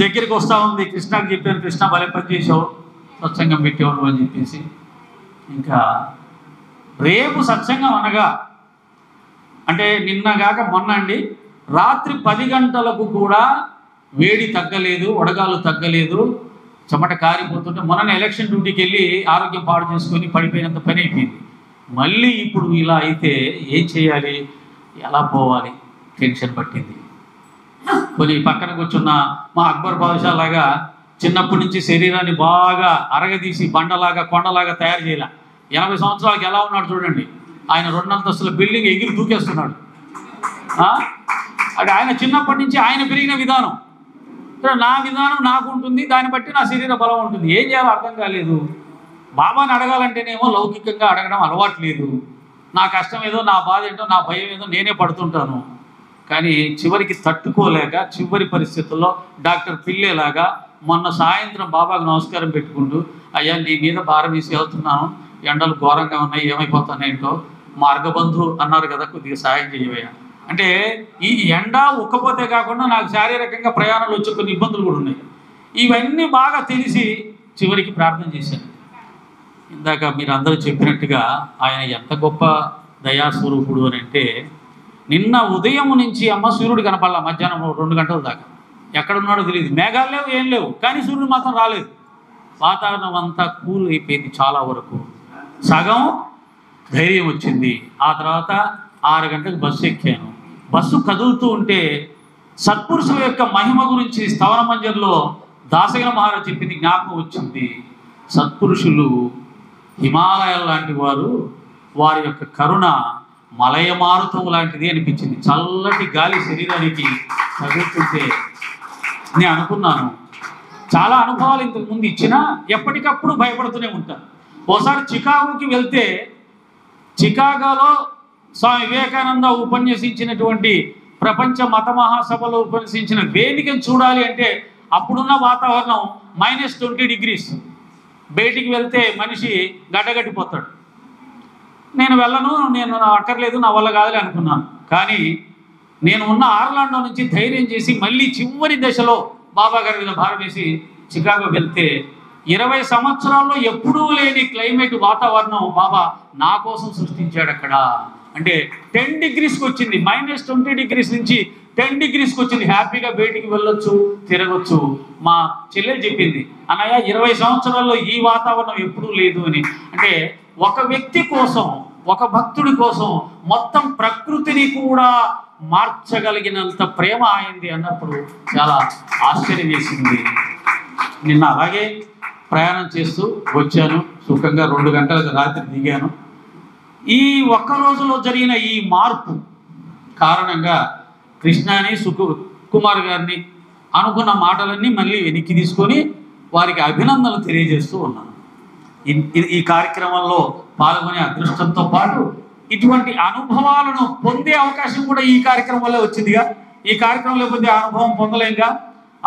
దగ్గరికి వస్తూ ఉంది. కృష్ణకి చెప్పాను, కృష్ణ భలే పని చేసావు, సత్సంగం పెట్టేవాడు అని చెప్పేసి. ఇంకా రేపు సత్సంగం అనగా అంటే నిన్నగాక మొన్న అండి, రాత్రి 10 గంటలకు కూడా వేడి తగ్గలేదు, వడగాలు తగ్గలేదు, చెమట కారిపోతుంటే, మొన్న ఎలక్షన్ డ్యూటీకి వెళ్ళి ఆరోగ్యం పాడు చేసుకొని పడిపోయినంత పని అయిపోయింది. మళ్ళీ ఇప్పుడు ఇలా అయితే ఏం చేయాలి, ఎలా పోవాలి, టెన్షన్ పట్టింది. కొన్ని పక్కన కూర్చున్న మా అక్బర్ బాదుషా లాగా చిన్నప్పటి నుంచి శరీరాన్ని బాగా అరగదీసి బండలాగా కొండలాగా తయారు చేయాల. 80 సంవత్సరాలకు ఎలా ఉన్నాడు చూడండి, ఆయన 2 అంతస్తుల బిల్డింగ్ ఎగిరి దూకేస్తున్నాడు. అది ఆయన చిన్నప్పటి నుంచి ఆయన పెరిగిన విధానం, నా విధానం నాకు ఉంటుంది, దాన్ని బట్టి నా శరీర బలం ఉంటుంది. ఏం చేయాలో అర్థం కాలేదు. బాబాని అడగాలంటేనేమో లౌకికంగా అడగడం అలవాటు లేదు. నా కష్టం ఏదో, నా బాధ ఏంటో, నా భయం ఏదో నేనే పడుతుంటాను. కానీ చివరికి తట్టుకోలేక చివరి పరిస్థితుల్లో డాక్టర్ పిల్లేలాగా మొన్న సాయంత్రం బాబాకు నమస్కారం పెట్టుకుంటూ, అయ్యా నీ మీద భారం వేసి వెళ్తున్నాను, ఎండలు ఘోరంగా ఉన్నాయి, ఏమైపోతున్నాయేంటో, మార్గబంధు అన్నారు కదా, కొద్దిగా సాయం చేయవయ్యా అంటే. ఈ ఎండ ఉక్కపోతే కాకుండా నాకు శారీరకంగా ప్రయాణాలు వచ్చే కొన్ని ఇబ్బందులు కూడా ఉన్నాయి. ఇవన్నీ బాగా తెలిసి చివరికి ప్రార్థన చేశాను. ఇందాక మీరు అందరూ చెప్పినట్టుగా ఆయన ఎంత గొప్ప దయాస్వరూపుడు అని అంటే, నిన్న ఉదయం నుంచి అమ్మ సూర్యుడు కనపడాల, మధ్యాహ్నం 2 గంటల దాకా ఎక్కడున్నాడో తెలియదు. మేఘాలు లేవు, ఏం లేవు, కానీ సూర్యుడు మాత్రం రాలేదు. వాతావరణం అంతా కూల్ అయిపోయింది. చాలా వరకు సగం ధైర్యం వచ్చింది. ఆ తర్వాత 6 గంటలకు బస్సు ఎక్కాను. బస్సు కదులుతూ ఉంటే సత్పురుషుల యొక్క మహిమ గురించి స్థవన మంజర్లో దాసగల మహారాజు చెప్పింది జ్ఞాపకం వచ్చింది. సత్పురుషులు హిమాలయాల లాంటి వారు, వారి యొక్క కరుణ మలయమారుతం లాంటిది అనిపించింది. చల్లటి గాలి శరీరానికి తగులుతుంటే నేను అనుకున్నాను, చాలా అనుభవాలు ఇంతకుముందు ఇచ్చినా ఎప్పటికప్పుడు భయపడుతూనే ఉంటాను. ఓసారి చికాగోకి వెళ్తే, చికాగోలో స్వామి వివేకానంద ఉపన్యసించినటువంటి ప్రపంచ మత మహాసభలో ఉపన్యసించిన వేదికను చూడాలి అంటే అప్పుడున్న వాతావరణం -20 degrees. బయటికి వెళ్తే మనిషి గడ్డగట్టిపోతాడు. నేను వెళ్ళను, నేను అక్కర్లేదు, నా వల్ల కాదులే అనుకున్నాను. కానీ నేను ఉన్న ఆర్లాండో నుంచి ధైర్యం చేసి మళ్ళీ చివరి దశలో బాబా గారి మీద భారం వేసి చికాగో వెళ్తే 20 సంవత్సరాల్లో ఎప్పుడూ లేని క్లైమేట్ వాతావరణం బాబా నా కోసం సృష్టించాడు అక్కడ. అంటే 10 degreesకి వచ్చింది, -20 degrees నుంచి 10 degreesకి వచ్చింది. హ్యాపీగా బయటికి వెళ్ళొచ్చు, తిరగొచ్చు. మా చెల్లెలు చెప్పింది, అన్నయ్య 20 సంవత్సరాల్లో ఈ వాతావరణం ఎప్పుడూ లేదు అని. అంటే ఒక వ్యక్తి కోసం, ఒక భక్తుడి కోసం మొత్తం ప్రకృతిని కూడా మార్చగలిగినంత ప్రేమ అయింది అన్నప్పుడు చాలా ఆశ్చర్యం వేసింది. నిన్న అలాగే ప్రయాణం చేస్తూ వచ్చాను. సుఖంగా 2 గంటలకు రాత్రి దిగాను. ఈ ఒక్క రోజులో జరిగిన ఈ మార్పు కారణంగా కృష్ణాని కుమార్ గారిని అనుకున్న మాటలన్నీ మళ్ళీ వెనక్కి తీసుకొని వారికి అభినందనలు తెలియజేస్తూ ఉన్నాను. ఈ కార్యక్రమంలో పాల్గొనే అదృష్టంతో పాటు ఇటువంటి అనుభవాలను పొందే అవకాశం కూడా ఈ కార్యక్రమం వల్లే వచ్చిందిగా. ఈ కార్యక్రమంలో పొందే అనుభవం పొందలేంగా.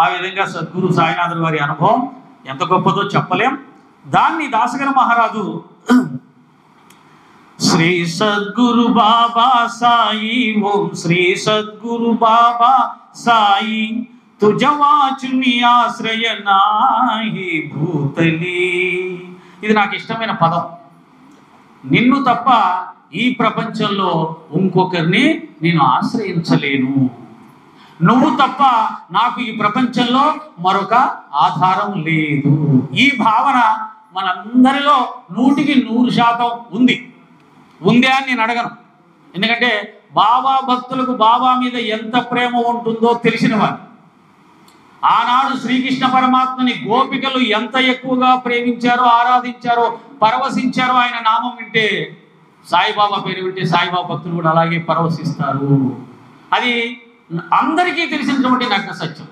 ఆ విధంగా సద్గురు సాయినాథుల వారి అనుభవం ఎంత గొప్పదో చెప్పలేం. దాన్ని దాసగల మహారాజు శ్రీ సద్గురు బాబా సాయి, ఓం శ్రీ సద్గురు బాబా సాయి, తుజవాచుని ఆశ్రయ నాహి భూతలి. ఇది నాకు ఇష్టమైన పదం. నిన్ను తప్ప ఈ ప్రపంచంలో ఇంకొకరిని నేను ఆశ్రయించలేను. నువ్వు తప్ప నాకు ఈ ప్రపంచంలో మరొక ఆధారం లేదు. ఈ భావన మనందరిలో 100% ఉంది. ఉందే అని నేను అడగను. ఎందుకంటే బాబా భక్తులకు బాబా మీద ఎంత ప్రేమ ఉంటుందో తెలిసిన వారు. ఆనాడు శ్రీకృష్ణ పరమాత్మని గోపికలు ఎంత ఎక్కువగా ప్రేమించారో, ఆరాధించారో, పరవశించారో ఆయన నామం వింటే, సాయిబాబా పేరు వింటే సాయిబాబా భక్తులు కూడా అలాగే పరవశిస్తారు. అది అందరికీ తెలిసినటువంటి నగ్న సత్యం.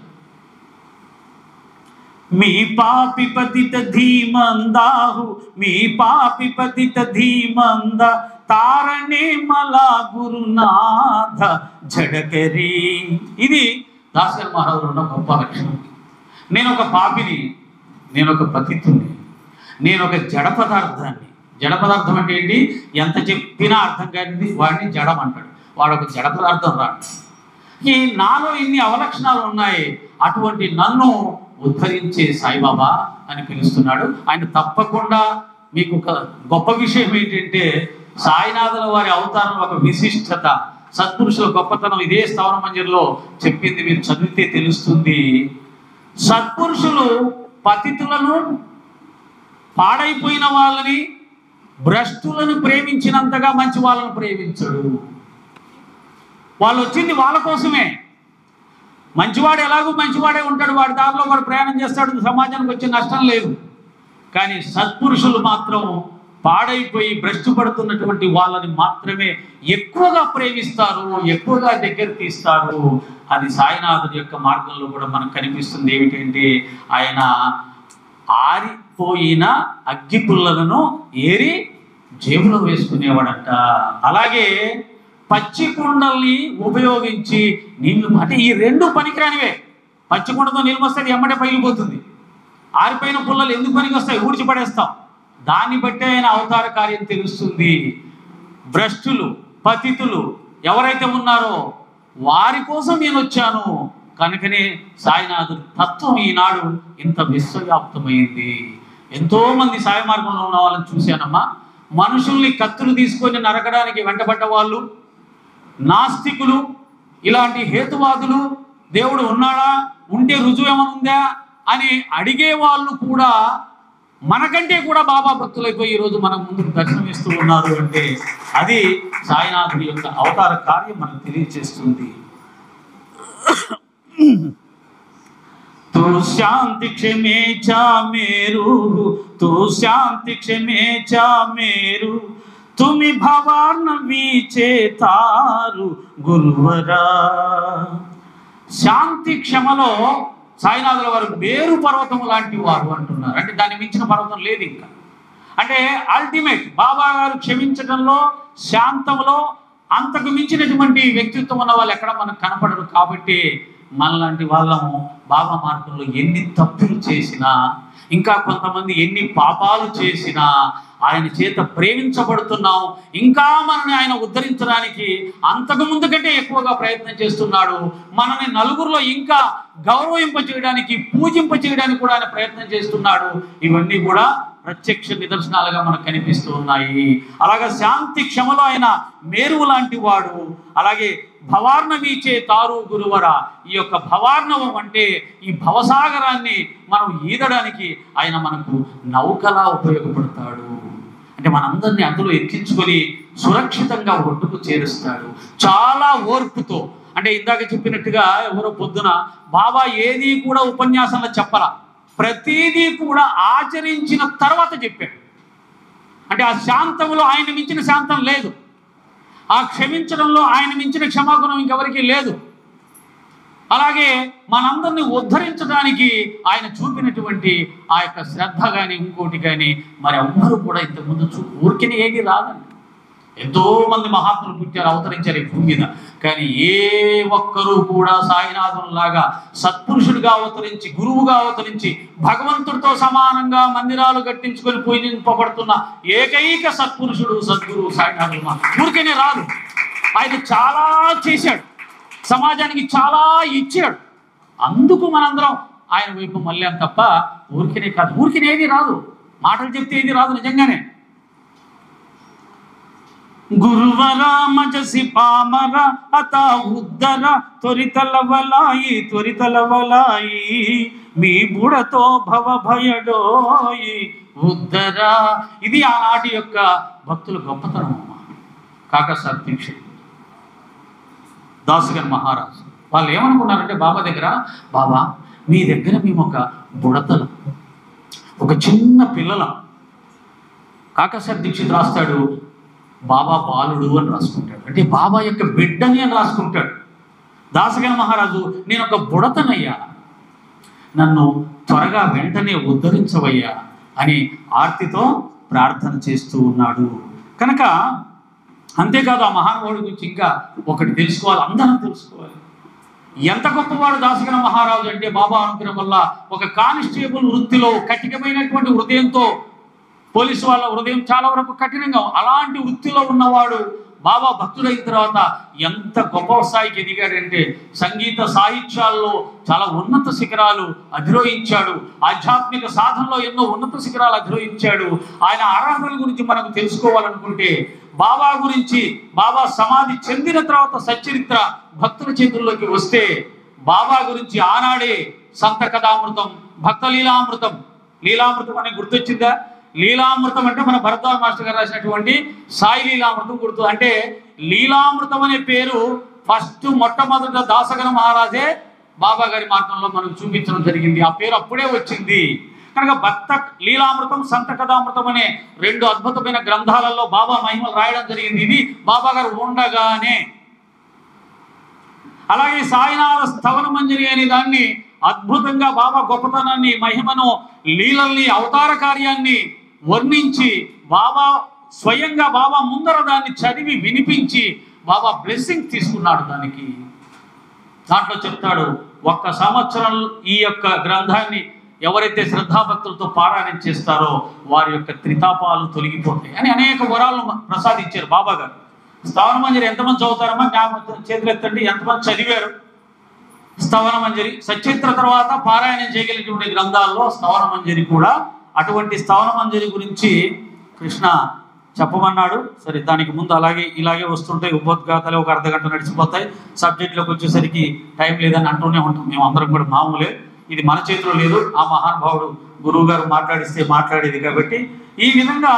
మీ పాపి పతిత ధీమందాహు, మీ పాపి పతిత ధీమంద తారణే మలా గురునాథ జడకరి. ఇది దాసరి మహారాజులో ఉన్న గొప్ప లక్షణం. నేను ఒక పాపిని, నేను ఒక పతితుని, నేను ఒక జడ పదార్థాన్ని. జడ పదార్థం అంటే ఏంటి? ఎంత చెప్పినా అర్థం కానిది వాడిని జడం అంటాడు. వాడు ఒక జడ పదార్థం రాడు. ఈ నాలో ఇన్ని అవలక్షణాలు ఉన్నాయి, అటువంటి నన్ను ఉద్ధరించే సాయిబాబా అని పిలుస్తున్నాడు ఆయన. తప్పకుండా మీకు ఒక గొప్ప విషయం ఏంటంటే, సాయినాథుల వారి అవతారం ఒక విశిష్టత, సత్పురుషుల గొప్పతనం ఇదే స్థావర మంజరిలో చెప్పింది. మీరు చదివితే తెలుస్తుంది. సత్పురుషులు పతితులను, పాడైపోయిన వాళ్ళని, భ్రష్టులను ప్రేమించినంతగా మంచి వాళ్ళను ప్రేమించడు. వాళ్ళు వచ్చింది వాళ్ళ కోసమే. మంచివాడు ఎలాగో మంచివాడే ఉంటాడు, వాడి దారిలో వాడు ప్రయాణం చేస్తాడు, సమాజానికి వచ్చే నష్టం లేదు. కానీ సత్పురుషులు మాత్రం పాడైపోయి భ్రష్టు పడుతున్నటువంటి వాళ్ళని మాత్రమే ఎక్కువగా ప్రేమిస్తారు, ఎక్కువగా దగ్గర తీస్తారు. అది సాయినాథుడి యొక్క మార్గంలో కూడా మనకు కనిపిస్తుంది. ఏమిటంటే, ఆయన ఆరిపోయిన అగ్గి పుల్లలను ఏరి జేబులో వేసుకునేవాడంట. అలాగే పచ్చి కుండల్ని ఉపయోగించి నీళ్లు, అంటే ఈ రెండు పనికిరానివే. పచ్చి కుండతో నీళ్ళు వస్తే ఎమ్మటే పగిలిపోతుంది. ఆరిపోయిన పుల్లలు ఎందుకు పనికి వస్తాయి? ఊడ్చి పడేస్తాం. దాన్ని బట్టి ఆయన అవతార కార్యం తెలుస్తుంది. భ్రష్టులు, పతితులు ఎవరైతే ఉన్నారో వారి కోసం నేను వచ్చాను కనుకనే సాయినాథుడి తత్వం ఈనాడు ఇంత విశ్వవ్యాప్తమైంది. ఎంతో మంది సాయి మార్గంలో ఉన్న వాళ్ళని చూశానమ్మా. మనుషుల్ని కత్తులు తీసుకొని నరకడానికి వెంటబడ్డ వాళ్ళు, నాస్తికులు, ఇలాంటి హేతువాదులు, దేవుడు ఉన్నాడా, ఉంటే రుజువు ఏమైనా ఉందా అని అడిగే వాళ్ళు కూడా మనకంటే కూడా బాబా భక్తులైపోయి ఈరోజు మన ముందుకు దర్శనమిస్తూ ఉన్నారు. అంటే అది సాయినాథుడి యొక్క అవతార కార్యం మనకు తెలియజేస్తుంది. తూ శాంతి క్షమేచా మేరు, తూ శాంతి క్షమేచా మేరు, తుమి భవార్ణ వీచేతారు గురువరా. శాంతి క్షమలో సాయినాథుల వారు మేరు పర్వతం లాంటి వారు అంటున్నారు. అంటే దాన్ని మించిన పర్వతం లేదు ఇంకా. అంటే అల్టిమేట్ బాబా గారు క్షమించడంలో, శాంతంలో అంతకు మించినటువంటి వ్యక్తిత్వం ఉన్న వాళ్ళు ఎక్కడ మనకు కనపడరు. కాబట్టి మనలాంటి వాళ్ళము బాబా మార్గంలో ఎన్ని తప్పులు చేసినా, ఇంకా కొంతమంది ఎన్ని పాపాలు చేసినా ఆయన చేత ప్రేమించబడుతున్నాం. ఇంకా మనని ఆయన ఉద్ధరించడానికి అంతకు ముందు కంటే ఎక్కువగా ప్రయత్నం చేస్తున్నాడు. మనని నలుగురిలో ఇంకా గౌరవింప చేయడానికి, పూజింప చేయడానికి కూడా ఆయన ప్రయత్నం చేస్తున్నాడు. ఇవన్నీ కూడా ప్రత్యక్ష నిదర్శనాలుగా మనకు కనిపిస్తూ ఉన్నాయి. అలాగే శాంతి క్షమలో ఆయన మేరువు లాంటి వాడు. అలాగే భవార్ణ వీచే తారు గురువర. ఈ యొక్క భవార్ణవం అంటే ఈ భవసాగరాన్ని మనం ఈదడానికి ఆయన మనకు నౌకలా ఉపయోగపడతాడు. అంటే మనందరినీ అందులో ఎక్కించుకొని సురక్షితంగా ఒడ్డుకు చేరుస్తాడు చాలా ఓర్పుతో. అంటే ఇందాక చెప్పినట్టుగా ఎవరో పొద్దున బాబా ఏది కూడా ఉపన్యాసంలో చెప్పరా, ప్రతిదీ కూడా ఆచరించిన తర్వాత చెప్పాడు. అంటే ఆ శాంతంలో ఆయన మించిన శాంతం లేదు, ఆ క్షమించడంలో ఆయన మించిన క్షమాగుణం ఇంకెవరికి లేదు. అలాగే మనందరినీ ఉద్ధరించడానికి ఆయన చూపినటువంటి ఆ యొక్క శ్రద్ధ కానీ ఇంకోటి కానీ మరి ఎవ్వరూ కూడా ఇంతకుముందు ఊరికనే ఏది రాదండి. ఎంతో మంది మహాత్ములు పుట్టారు, అవతరించారు ఈ భూమి మీద. కానీ ఏ ఒక్కరూ కూడా సాయినాథునిలాగా సత్పురుషుడిగా అవతరించి, గురువుగా అవతరించి, భగవంతుడితో సమానంగా మందిరాలు కట్టించుకొని పూజింపబడుతున్న ఏకైక సత్పురుషుడు సద్గురువు సాయినాథుడు. ఊరికనే రాదు. ఆయన చాలా చేశాడు, సమాజానికి చాలా ఇచ్చాడు. అందుకు మనందరం ఆయన వైపు మళ్ళాం తప్ప ఊరికనే కాదు. ఊరికనే ఏది రాదు, మాటలు చెప్తే ఏది రాదు నిజంగానే. గురువరామజసి పామర అత ఉద్దర త్వరితలవలాయి మీ బుడతో భవ భయడోయి ఉద్దర. ఇది ఆనాటి యొక్క భక్తుల గొప్పతనం. కాకసార్ దీక్షిత్, దాసగన్ మహారాజ్ వాళ్ళు ఏమనుకున్నారంటే బాబా దగ్గర, బాబా మీ దగ్గర మేము ఒక బుడతలు, ఒక చిన్న పిల్లల. కాకసార్ దీక్షిత్ రాస్తాడు బాబా బాలుడు అని రాసుకుంటాడు, అంటే బాబా యొక్క బిడ్డని అని రాసుకుంటాడు. దాసగన్ మహారాజు నేను ఒక బుడతనయ్యా, నన్ను త్వరగా వెంటనే ఉద్ధరించవయ్యా అని ఆర్తితో ప్రార్థన చేస్తూ ఉన్నాడు. కనుక అంతేకాదు ఆ మహానుభావుడి గురించి ఇంకా ఒకటి తెలుసుకోవాలి, అందరం తెలుసుకోవాలి. ఎంత గొప్పవాడు దాసగన మహారాజు అంటే బాబా అనుగ్రహం వల్ల ఒక కానిస్టేబుల్ వృత్తిలో కఠినమైనటువంటి హృదయంతో, పోలీసు వాళ్ళ హృదయం చాలా వరకు కఠినంగా, అలాంటి వృత్తిలో ఉన్నవాడు బాబా భక్తుడైన తర్వాత ఎంత గొప్ప స్థాయికి ఎదిగాడంటే సంగీత సాహిత్యాల్లో చాలా ఉన్నత శిఖరాలు అధిరోహించాడు. ఆధ్యాత్మిక సాధనలో ఎన్నో ఉన్నత శిఖరాలు అధిరోహించాడు. ఆయన ఆరాధనల గురించి మనకు తెలుసుకోవాలనుకుంటే బాబా గురించి, బాబా సమాధి చెందిన తర్వాత సచ్చరిత్ర భక్తుల చేతుల్లోకి వస్తే బాబా గురించి ఆనాడే సంత కథామృతం, భక్త లీలామృతం, లీలామృతం అనే గుర్తొచ్చిందా? లీలామృతం అంటే మన భరద్వాజ్ మాస్టర్ గారు రాసినటువంటి సాయి లీలామృతం గుర్తు. అంటే లీలామృతం అనే పేరు ఫస్ట్ మొట్టమొదట దాసగన మహారాజే బాబా గారి మార్గంలో మనకు చూపించడం జరిగింది. ఆ పేరు అప్పుడే వచ్చింది. కనుక భక్త లీలామృతం, సంత కథామృతం అనే రెండు అద్భుతమైన గ్రంథాలలో బాబా మహిమలు రాయడం జరిగింది. ఇది బాబా గారు ఉండగానే. అలాగే సాయినాథ స్థవన మంజరి అనే దాన్ని అద్భుతంగా బాబా గొప్పతనాన్ని, మహిమను, లీలల్ని, అవతార కార్యాన్ని వర్ణించి బాబా స్వయంగా బాబా ముందర దాన్ని చదివి వినిపించి బాబా బ్లెస్సింగ్ తీసుకున్నాడు. దాంట్లో చెప్తాడు, 1 సంవత్సరం ఈ యొక్క గ్రంథాన్ని ఎవరైతే శ్రద్ధాభక్తులతో పారాయణం చేస్తారో వారి యొక్క త్రితాపాలు తొలగిపోతాయి అని అనేక వరాలను ప్రసాదించారు బాబా గారు. స్థవన మంజరి ఎంతమంది చదువుతారమ్మా? చేతులు ఎత్తండి. ఎంతమంది చదివారు స్థవన మంజరి? సచిత్ర తర్వాత పారాయణం చేయగలిగినటువంటి గ్రంథాల్లో స్థవన మంజరి కూడా. అటువంటి స్థవన మంజరి గురించి కృష్ణ చెప్పమన్నాడు. సరే, దానికి ముందు ఇలాగే వస్తుంటాయి ఉపోద్ఘాతాలు, ఒక అర్ధగంట నడిచిపోతాయి. సబ్జెక్ట్లోకి వచ్చేసరికి టైం లేదని అంటూనే ఉంటాం. మేము అందరం కూడా మామూలే, ఇది మన చేతిలో లేదు. ఆ మహానుభావుడు గురువు గారు మాట్లాడిస్తే మాట్లాడేది. కాబట్టి ఈ విధంగా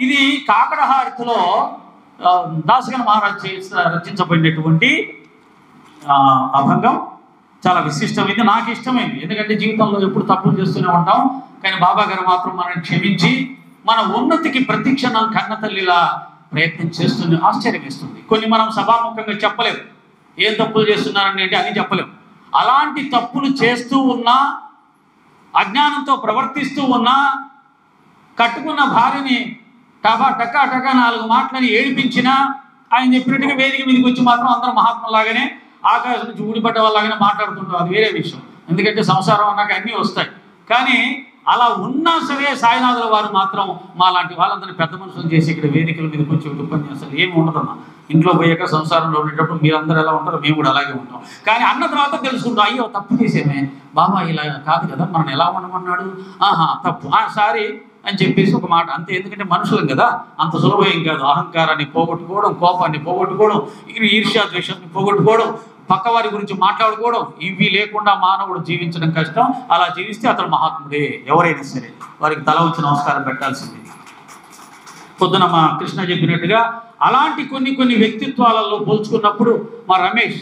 ఇది కాకడహారతిలో దాసగన మహారాజ్ రచించబడినటువంటి అభంగం చాలా విశిష్టమైంది, నాకు ఇష్టమైంది. ఎందుకంటే జీవితంలో ఎప్పుడు తప్పులు చేస్తూనే ఉంటాం, కానీ బాబా గారు మాత్రం మనల్ని క్షమించి మన ఉన్నతికి ప్రతిక్షణం కన్న తల్లిలా ప్రయత్నం చేస్తుంది. ఆశ్చర్యం వేస్తుంది. కొన్ని మనం సభాముఖంగా చెప్పలేము, ఏం తప్పులు చేస్తున్నారని అంటే అని చెప్పలేము. అలాంటి తప్పులు చేస్తూ ఉన్నా, అజ్ఞానంతో ప్రవర్తిస్తూ ఉన్నా, కట్టుకున్న భార్యని టకా 4 మాటలని ఏడిపించినా ఆయన చెప్పినట్టుగా వేదిక మీదకి వచ్చి మాత్రం అందరం మహాత్ములాగానే ఆకాశం నుంచి ఊడిపడ్డ వాళ్ళలాగానే మాట్లాడుతుంటాం. అది వేరే విషయం, ఎందుకంటే సంసారం అన్నాక అన్నీ వస్తాయి. కానీ అలా ఉన్నా సరే సాయినాథుల వారు మాత్రం మా లాంటి వాళ్ళందరినీ పెద్ద మనుషులు చేసి ఇక్కడ వేదికల మీద కూర్చొని ఉపన్యాసాలు ఏమి ఉండదమ్మా. ఇంట్లో పోయాక సంసారంలో ఉండేటప్పుడు మీరందరూ ఎలా ఉంటారో మేము కూడా అలాగే ఉంటాం. కానీ అన్న తర్వాత తెలుసుకుంటాం, అయ్యో తప్పు చేసేమే, బాబా ఇలా కాదు కదా, మనం ఎలా ఉండమన్నాడు, తప్పు, సారీ అని చెప్పేసి ఒక మాట అంతే. ఎందుకంటే మనుషులం కదా, అంత సులభం కాదు. అహంకారాన్ని పోగొట్టుకోవడం, కోపాన్ని పోగొట్టుకోవడం, ఈర్ష్యా ద్వేషాన్ని పోగొట్టుకోవడం, పక్కవారి గురించి మాట్లాడుకోవడం, ఇవి లేకుండా మానవుడు జీవించడం కష్టం. అలా జీవిస్తే అతను మహాత్ముడే. ఎవరైనా సరే వారికి తల వచ్చి నమస్కారం పెట్టాల్సిందే. పొద్దున మా కృష్ణ చెప్పినట్టుగా అలాంటి కొన్ని వ్యక్తిత్వాలలో పోల్చుకున్నప్పుడు మా రమేష్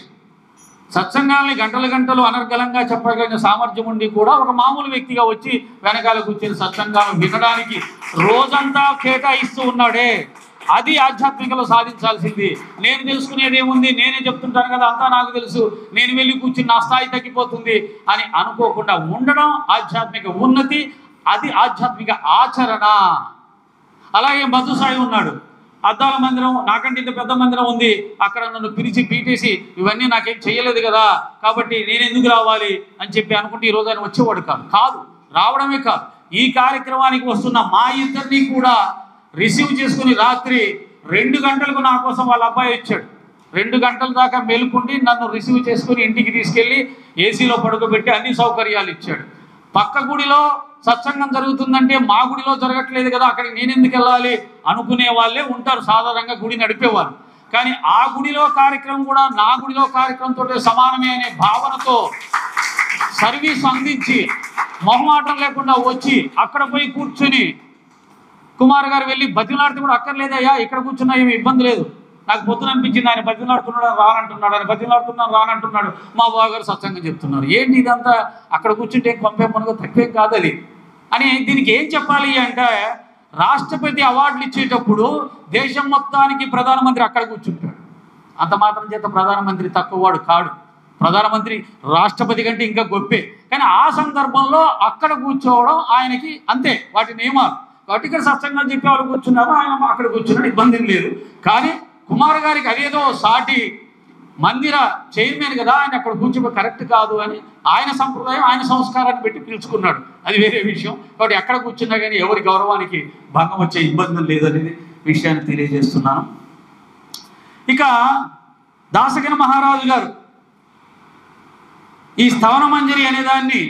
సత్సంగాల్ని గంటలు అనర్గళంగా చెప్పగలిగిన సామర్థ్యం ఉండి కూడా ఒక మామూలు వ్యక్తిగా వచ్చి వెనకాల కూర్చొని సత్సంగాలను వినడానికి రోజంతా కేటాయిస్తూ ఉన్నాడే. అది ఆధ్యాత్మికలో సాధించాల్సింది. నేను తెలుసుకునేది ఏముంది, నేనే చెప్తుంటాను కదా, అంతా నాకు తెలుసు, నేను వెళ్ళి కూర్చుని నా స్థాయి తగ్గిపోతుంది అని అనుకోకుండా ఉండడం ఆధ్యాత్మిక ఉన్నతి, అది ఆధ్యాత్మిక ఆచరణ. అలాగే మధుసాయి ఉన్నాడు, అద్దాల మందిరం, నాకంటే ఇంత పెద్ద మందిరం ఉంది, అక్కడ నన్ను పిలిచి పీటేసి ఇవన్నీ నాకేం చేయలేదు కదా, కాబట్టి నేను ఎందుకు రావాలి అని చెప్పి అనుకుంటే ఈరోజు ఆయన వచ్చేవాడు కాదు, రావడమే కాదు, ఈ కార్యక్రమానికి వస్తున్న మా ఇద్దరిని కూడా రిసీవ్ చేసుకుని రాత్రి 2 గంటలకు నా కోసం వాళ్ళ అబ్బాయి వచ్చాడు. 2 గంటల దాకా మేలుకుండి నన్ను రిసీవ్ చేసుకుని ఇంటికి తీసుకెళ్ళి ఏసీలో పడుకోబెట్టి అన్ని సౌకర్యాలు ఇచ్చాడు. పక్క గుడిలో సత్సంగం జరుగుతుందంటే మా గుడిలో జరగట్లేదు కదా, అక్కడికి నేను ఎందుకు వెళ్ళాలి అనుకునే వాళ్ళే ఉంటారు సాధారణంగా గుడి నడిపేవారు. కానీ ఆ గుడిలో కార్యక్రమం కూడా నా గుడిలో కార్యక్రమంతో సమానమే అనే భావనతో సర్వీస్ అందించి మొహమాటం లేకుండా వచ్చి అక్కడ పోయి కూర్చొని కుమార్ గారు వెళ్ళి బతిలాడితే కూడా అక్కర్లేదయ్యా ఇక్కడ కూర్చున్నా ఏమి ఇబ్బంది లేదు, నాకు పొద్దున అనిపించింది ఆయన బతిలాడుతున్నాడు రానంటున్నాడు, ఆయన బతిలాడుతున్నాడు రానంటున్నాడు, మా బావగారు సత్సంగం చెప్తున్నారు, ఏంటి ఇదంతా అక్కడ కూర్చుంటే కొంపే మనకు తక్కువేం కాదు అది అని. దీనికి ఏం చెప్పాలి అంటే రాష్ట్రపతి అవార్డులు ఇచ్చేటప్పుడు దేశం మొత్తానికి ప్రధానమంత్రి అక్కడ కూర్చుంటాడు, అంత మాత్రం చేత ప్రధానమంత్రి తక్కువవాడు కాడు, ప్రధానమంత్రి రాష్ట్రపతి కంటే ఇంకా గొప్పే. కానీ ఆ సందర్భంలో అక్కడ కూర్చోవడం ఆయనకి అంతే వాటి నియమాలు. కాబట్టి ఇక్కడ సత్సంగాలు చెప్పేవాళ్ళు కూర్చున్నారు, ఆయన అక్కడ కూర్చున్నాడు, ఇబ్బంది లేదు. కానీ కుమార్ గారికి అదేదో సాటి మందిర చైర్మన్ కదా, ఆయన అక్కడ కూర్చోబోయి కరెక్ట్ కాదు అని ఆయన సంప్రదాయం ఆయన సంస్కారాన్ని పెట్టి పిలుచుకున్నాడు, అది వేరే విషయం. కాబట్టి ఎక్కడ కూర్చున్నా కానీ ఎవరి గౌరవానికి భంగం వచ్చే ఇబ్బందులు లేదనేది విషయాన్ని తెలియజేస్తున్నాను. ఇక దాసగన మహారాజు గారు ఈ స్తవన మంజరి అనేదాన్ని,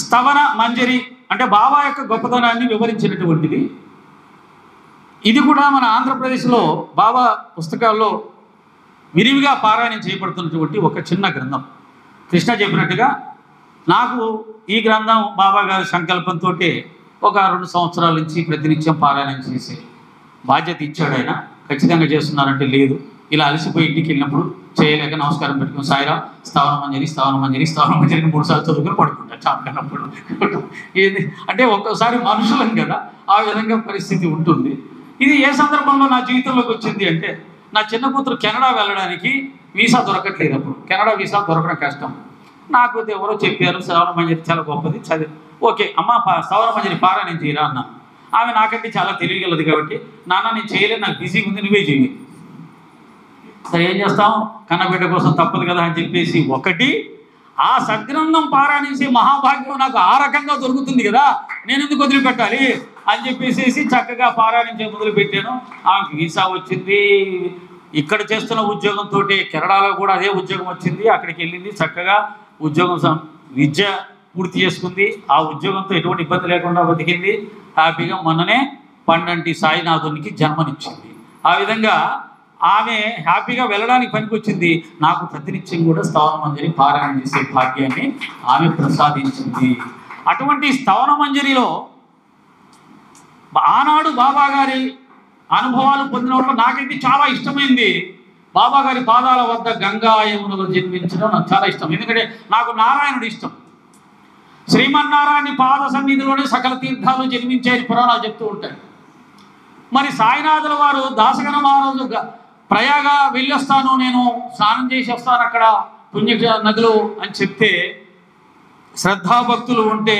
స్తవన మంజరి అంటే బాబా యొక్క గొప్పతనాన్ని వివరించినటువంటిది. ఇది కూడా మన ఆంధ్రప్రదేశ్లో బాబా పుస్తకాల్లో విరివిగా పారాయణం చేయబడుతున్నటువంటి ఒక చిన్న గ్రంథం. కృష్ణ చెప్పినట్టుగా నాకు ఈ గ్రంథం బాబా గారి సంకల్పంతో ఒక 2 సంవత్సరాల నుంచి ప్రతినిత్యం పారాయణం చేసే బాధ్యత ఇచ్చాడు ఆయన. ఖచ్చితంగా చేస్తున్నారంటే లేదు, ఇలా అలసిపోయి ఇంటికి వెళ్ళినప్పుడు చేయలేక నమస్కారం పెట్టుకుని సాయిరా స్తవన మంజరి 3 సార్లు చదువుకుని పడుకుంటారు చాపకన్నప్పుడు. ఏది అంటే ఒక్కోసారి మనుషులం కదా, ఆ విధంగా పరిస్థితి ఉంటుంది. ఇది ఏ సందర్భంలో నా జీవితంలోకి వచ్చింది అంటే, నా చిన్న కూతురు కెనడా వెళ్ళడానికి వీసా దొరకట్లేదు. అప్పుడు కెనడా వీసా దొరకడం కష్టం. నాకు ఎవరో చెప్పారు స్తవన మంజరి చాలా గొప్పది, చదివి ఓకే అమ్మ స్తవన మంజరి పారాయణం చేయరా అన్నాను. ఆమె నాకంటే చాలా తెలియగలదు కాబట్టి నాన్న నేను చేయలేదు, నాకు బిజీగా ఉంది, నువ్వే చేయి. సరే ఏం చేస్తాం, కన్నబిడ్డ కోసం తప్పదు కదా అని చెప్పేసి ఒకటి ఆ సద్గ్రంథం పారాయణించే మహాభాగ్యం నాకు ఆ రకంగా దొరుకుతుంది కదా, నేను ఎందుకు వదిలిపెట్టాలి అని చెప్పేసి చక్కగా పారాయణించే మొదలుపెట్టాను. ఆమెకు వీసా వచ్చింది, ఇక్కడ చేస్తున్న ఉద్యోగంతో కెనడాలో కూడా అదే ఉద్యోగం వచ్చింది, అక్కడికి వెళ్ళింది, చక్కగా ఉద్యోగం విద్య పూర్తి చేసుకుంది, ఆ ఉద్యోగంతో ఎటువంటి ఇబ్బంది లేకుండా బతికింది, హ్యాపీగా మొన్ననే పండంటి సాయినాథునికి జన్మనిచ్చింది. ఆ విధంగా ఆమె హ్యాపీగా వెళ్ళడానికి పనికొచ్చింది. నాకు ప్రతినిత్యం కూడా స్తవన మంజరి పారాయణ చేసే భాగ్యాన్ని ఆమె ప్రసాదించింది. అటువంటి స్తవన మంజరిలో ఆనాడు బాబా గారి అనుభవాలు పొందిన వాళ్ళు నాకైతే చాలా ఇష్టమైంది. బాబా గారి పాదాల వద్ద గంగా యమునలో జన్మించడం నాకు చాలా ఇష్టం. ఎందుకంటే నాకు నారాయణుడు ఇష్టం. శ్రీమన్నారాయణ పాద సన్నిధిలోనే సకల తీర్థాలు జన్మించాయని పురాణాలు చెప్తూ ఉంటాయి. మరి సాయినాథుల వారు దాసగన మహారాజు ప్రయాగ వెళ్ళొస్తాను, నేను స్నానం చేసి వస్తాను అక్కడ పుణ్య నదులు అని చెప్తే శ్రద్ధాభక్తులు ఉంటే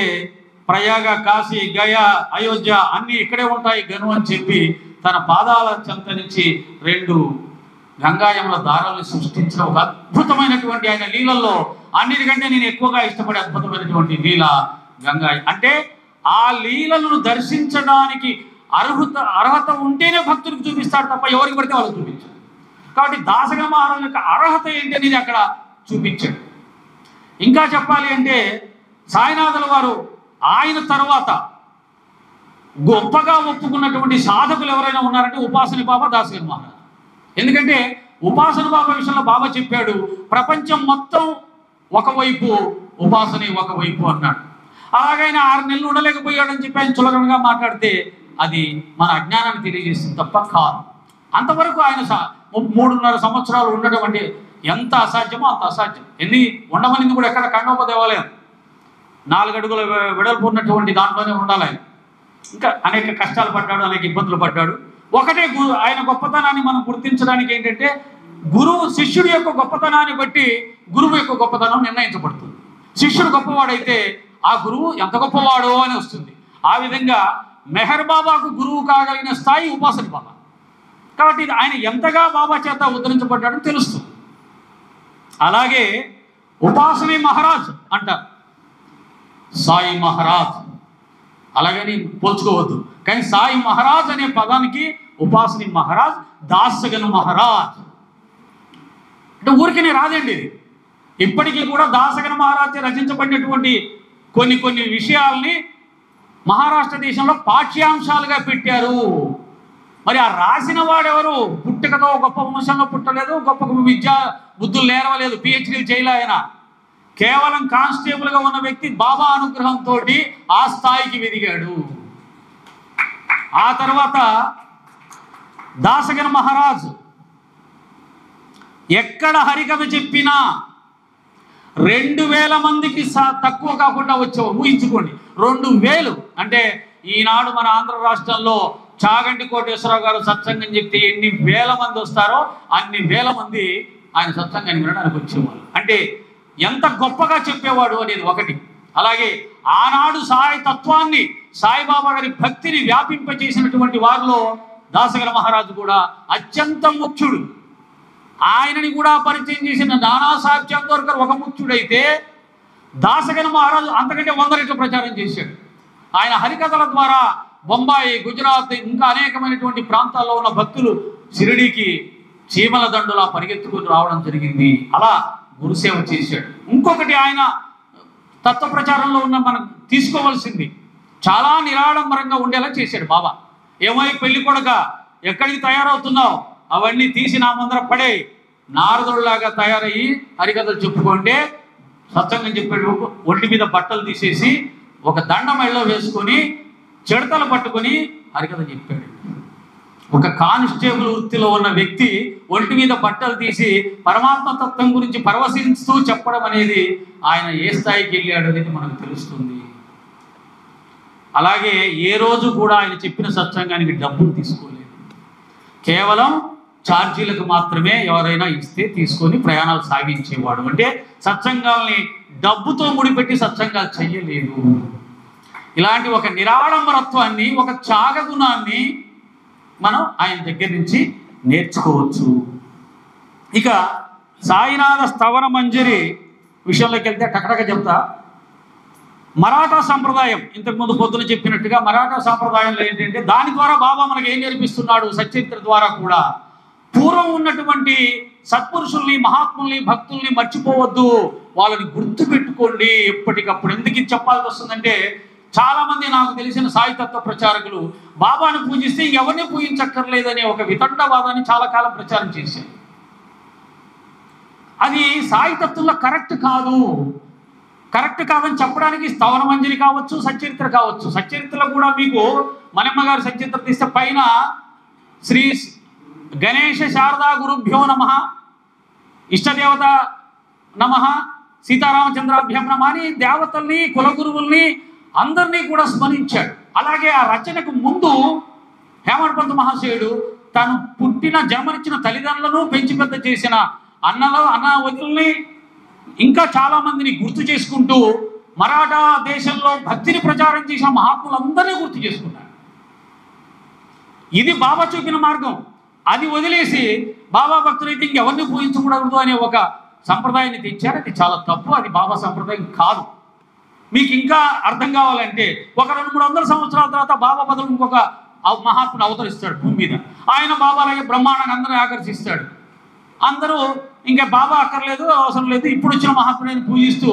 ప్రయాగ, కాశీ, గయా, అయోధ్య అన్నీ ఇక్కడే ఉంటాయి గను అని చెప్పి తన పాదాల చెంత నుంచి 2 గంగాయముల దారాలను సృష్టించిన ఒక అద్భుతమైనటువంటి ఆయన లీలల్లో అన్నిటికంటే నేను ఎక్కువగా ఇష్టపడే అద్భుతమైనటువంటి లీల గంగా. అంటే ఆ లీలలను దర్శించడానికి అర్హత ఉంటేనే భక్తులకు చూపిస్తాడు తప్ప ఎవరికి పడితే వాళ్ళకి చూపించాడు. కాబట్టి దాసగన మహారాజు యొక్క అర్హత ఏంటి అనేది అక్కడ చూపించాడు. ఇంకా చెప్పాలి అంటే సాయినాథుల వారు ఆయన తర్వాత గొప్పగా ఒప్పుకున్నటువంటి సాధకులు ఎవరైనా ఉన్నారంటే ఉపాసని బాబా, దాసగన మహారాజు. ఎందుకంటే ఉపాసన బాబా విషయంలో బాబా చెప్పాడు, ప్రపంచం మొత్తం ఒకవైపు, ఉపాసని ఒకవైపు అన్నాడు. అలాగైనా 6 నెలలు ఉండలేకపోయాడని చెప్పి ఆయన చులకనగా మాట్లాడితే అది మన అజ్ఞానాన్ని తెలియజేస్తుంది తప్ప కాదు. అంతవరకు ఆయన 3.5 సంవత్సరాలు ఉండడం అంటే ఎంత అసాధ్యమో అంత అసాధ్యం. ఉండమనింది కూడా ఎక్కడ ఖండోప దేవాలయం 4 అడుగుల వెడల్పు ఉన్నటువంటి దాంట్లోనే ఉండాలి ఆయన. ఇంకా అనేక కష్టాలు పడ్డాడు, అనేక ఇబ్బందులు పడ్డాడు. ఒకటే ఆయన గొప్పతనాన్ని మనం గుర్తించడానికి ఏంటంటే గురువు శిష్యుడి యొక్క గొప్పతనాన్ని బట్టి గురువు యొక్క గొప్పతనం నిర్ణయించబడుతుంది. శిష్యుడు గొప్పవాడైతే ఆ గురువు ఎంత గొప్పవాడో అని వస్తుంది. ఆ విధంగా మెహర్ బాబాకు గురువు కాగలిగిన స్థాయి ఉపాసని బాబా. కాబట్టి ఆయన ఎంతగా బాబా చేత ఉద్ధరించబడ్డాడని తెలుస్తుంది. అలాగే ఉపాసని మహారాజ్ అంటారు, సాయి మహారాజ్ అలాగని పోల్చుకోవద్దు. కానీ సాయి మహారాజ్ అనే పదానికి ఉపాసని మహారాజ్, దాసగన మహారాజ్ అంటే ఊరికనే రాదండి ఇది. ఇప్పటికీ కూడా దాసగన మహారాజ్ రచించబడినటువంటి కొన్ని విషయాల్ని మహారాష్ట్ర దేశంలో పాఠ్యాంశాలుగా పెట్టారు. మరి ఆ రాసిన వాడెవరు? పుట్టుకతో గొప్ప వంశంలో పుట్టలేదు, గొప్ప విద్యా బుద్ధులు నేర్వలేదు, పిహెచ్డీలు చేయలే ఆయన. కేవలం కానిస్టేబుల్గా ఉన్న వ్యక్తి బాబా అనుగ్రహంతో ఆ స్థాయికి ఎదిగాడు. ఆ తర్వాత దాసగన మహారాజు ఎక్కడ హరికథ చెప్పినా 2000 మందికి తక్కువ కాకుండా వచ్చేవారు. ఊహించుకోండి, 2000 అంటే ఈనాడు మన ఆంధ్ర రాష్ట్రంలో చాగంటి కోటేశ్వరరావు గారు సత్సంగం చెప్తే ఎన్ని వేల మంది వస్తారో అన్ని వేల మంది ఆయన సత్సంగాన్ని వినడానికి వచ్చేవాళ్ళు. అంటే ఎంత గొప్పగా చెప్పేవాడు అనేది ఒకటి. అలాగే ఆనాడు సాయి తత్వాన్ని, సాయిబాబా గారి భక్తిని వ్యాపింపచేసినటువంటి వారిలో దాసగల మహారాజు కూడా అత్యంత ముఖ్యుడు. ఆయనని కూడా పరిచయం చేసిన నానాసాహెబ్ చందోర్కర్ ఒక ముఖ్యుడైతే, దాసగన మహారాజు అంతకంటే 100 రెట్లు ప్రచారం చేశాడు. ఆయన హరికథల ద్వారా బొంబాయి, గుజరాత్ ఇంకా అనేకమైనటువంటి ప్రాంతాల్లో ఉన్న భక్తులు షిరిడీకి చీమల దండులా పరిగెత్తుకుని రావడం జరిగింది. అలా గురుసేవ చేశాడు. ఇంకొకటి, ఆయన తత్వ ప్రచారంలో ఉన్న మనం తీసుకోవాల్సింది, చాలా నిరాడంబరంగా ఉండేలా చేశాడు బాబా. ఏమై పెళ్లి కొడక ఎక్కడికి తయారవుతున్నావు, అవన్నీ తీసి నా ముందర పడే, నారదుడిలాగా తయారయ్యి హరికథలు చెప్పుకుంటే సత్సంగం చెప్పాడు. ఒంటి మీద బట్టలు తీసేసి ఒక దండ మెళ్ళలో వేసుకొని చెడతలు పట్టుకొని హరికథ చెప్పాడు. ఒక కానిస్టేబుల్ వృత్తిలో ఉన్న వ్యక్తి ఒంటి మీద బట్టలు తీసి పరమాత్మ తత్వం గురించి పరవశిస్తూ చెప్పడం అనేది ఆయన ఏ స్థాయికి వెళ్ళాడు అనేది మనకు తెలుస్తుంది. అలాగే ఏ రోజు కూడా ఆయన చెప్పిన సత్సంగానికి డబ్బులు తీసుకోలేదు. కేవలం ఛార్జీలకు మాత్రమే ఎవరైనా ఇస్తే తీసుకొని ప్రయాణాలు సాగించేవాడు. అంటే సత్సంగాల్ని డబ్బుతో ముడిపెట్టి సత్సంగాలు చెయ్యలేదు. ఇలాంటి ఒక నిరాడంబరత్వాన్ని, ఒక త్యాగగుణాన్ని మనం ఆయన దగ్గర నుంచి నేర్చుకోవచ్చు. ఇక సాయినాథ స్తవన మంజరి విషయంలోకి వెళ్తే టకటక చెప్తా. మరాఠా సంప్రదాయం, ఇంతకుముందు పొద్దున చెప్పినట్టుగా మరాఠా సంప్రదాయంలో ఏంటంటే దాని ద్వారా బాబా మనకు ఏం నేర్పిస్తున్నాడు, సచ్చరిత్ర ద్వారా కూడా పూర్వం ఉన్నటువంటి సత్పురుషుల్ని, మహాత్ముల్ని, భక్తుల్ని మర్చిపోవద్దు, వాళ్ళని గుర్తు పెట్టుకోండి ఎప్పటికప్పుడు. ఎందుకు ఇది చెప్పాల్సి వస్తుందంటే, చాలా మంది నాకు తెలిసిన సాయితత్వ ప్రచారకులు బాబాను పూజిస్తే ఎవరిని పూజించక్కర్లేదనే ఒక వితండవాదాన్ని చాలా కాలం ప్రచారం చేశారు. అది సాయితత్వంలో కరెక్ట్ కాదని చెప్పడానికి స్తవన మంజరి కావచ్చు, సచ్చరిత్ర కావచ్చు. సచ్చరిత్రలో కూడా మీకు మనమ్మ గారు సచ్చరిత్ర తీస్తే పైన శ్రీ గణేశ శారదా గురుభ్యో నమః, ఇష్టదేవత నమః, సీతారామచంద్రాభ్యం నమః అని దేవతల్ని, కులగురువుల్ని అందరినీ కూడా స్మరించాడు. అలాగే ఆ రచనకు ముందు హేమడ్ పంత్ మహాశయుడు తను పుట్టిన జన్మనిచ్చిన తల్లిదండ్రులను పెంచి పెద్ద చేసిన అన్న వదిలిని ఇంకా చాలా మందిని గుర్తు చేసుకుంటూ మరాఠా దేశంలో భక్తిని ప్రచారం చేసిన మహాత్ములందరినీ గుర్తు చేసుకున్నాడు. ఇది బాబా చూపిన మార్గం. అది వదిలేసి బాబా భక్తులైతే ఇంకెవరిని పూజించకూడదు అనే ఒక సంప్రదాయాన్ని తెచ్చారు. అది చాలా తప్పు. అది బాబా సంప్రదాయం కాదు. మీకు ఇంకా అర్థం కావాలంటే ఒక 200-300 సంవత్సరాల తర్వాత బాబా బదులు ఇంకొక మహాత్ముడు అవతరిస్తాడు భూమి మీద. ఆయన బాబా అలాగే బ్రహ్మాండంగా అందరినీ ఆకర్షిస్తాడు. అందరూ ఇంకా బాబా అక్కర్లేదు, అవసరం లేదు, ఇప్పుడు వచ్చిన మహాత్ముడిని పూజిస్తూ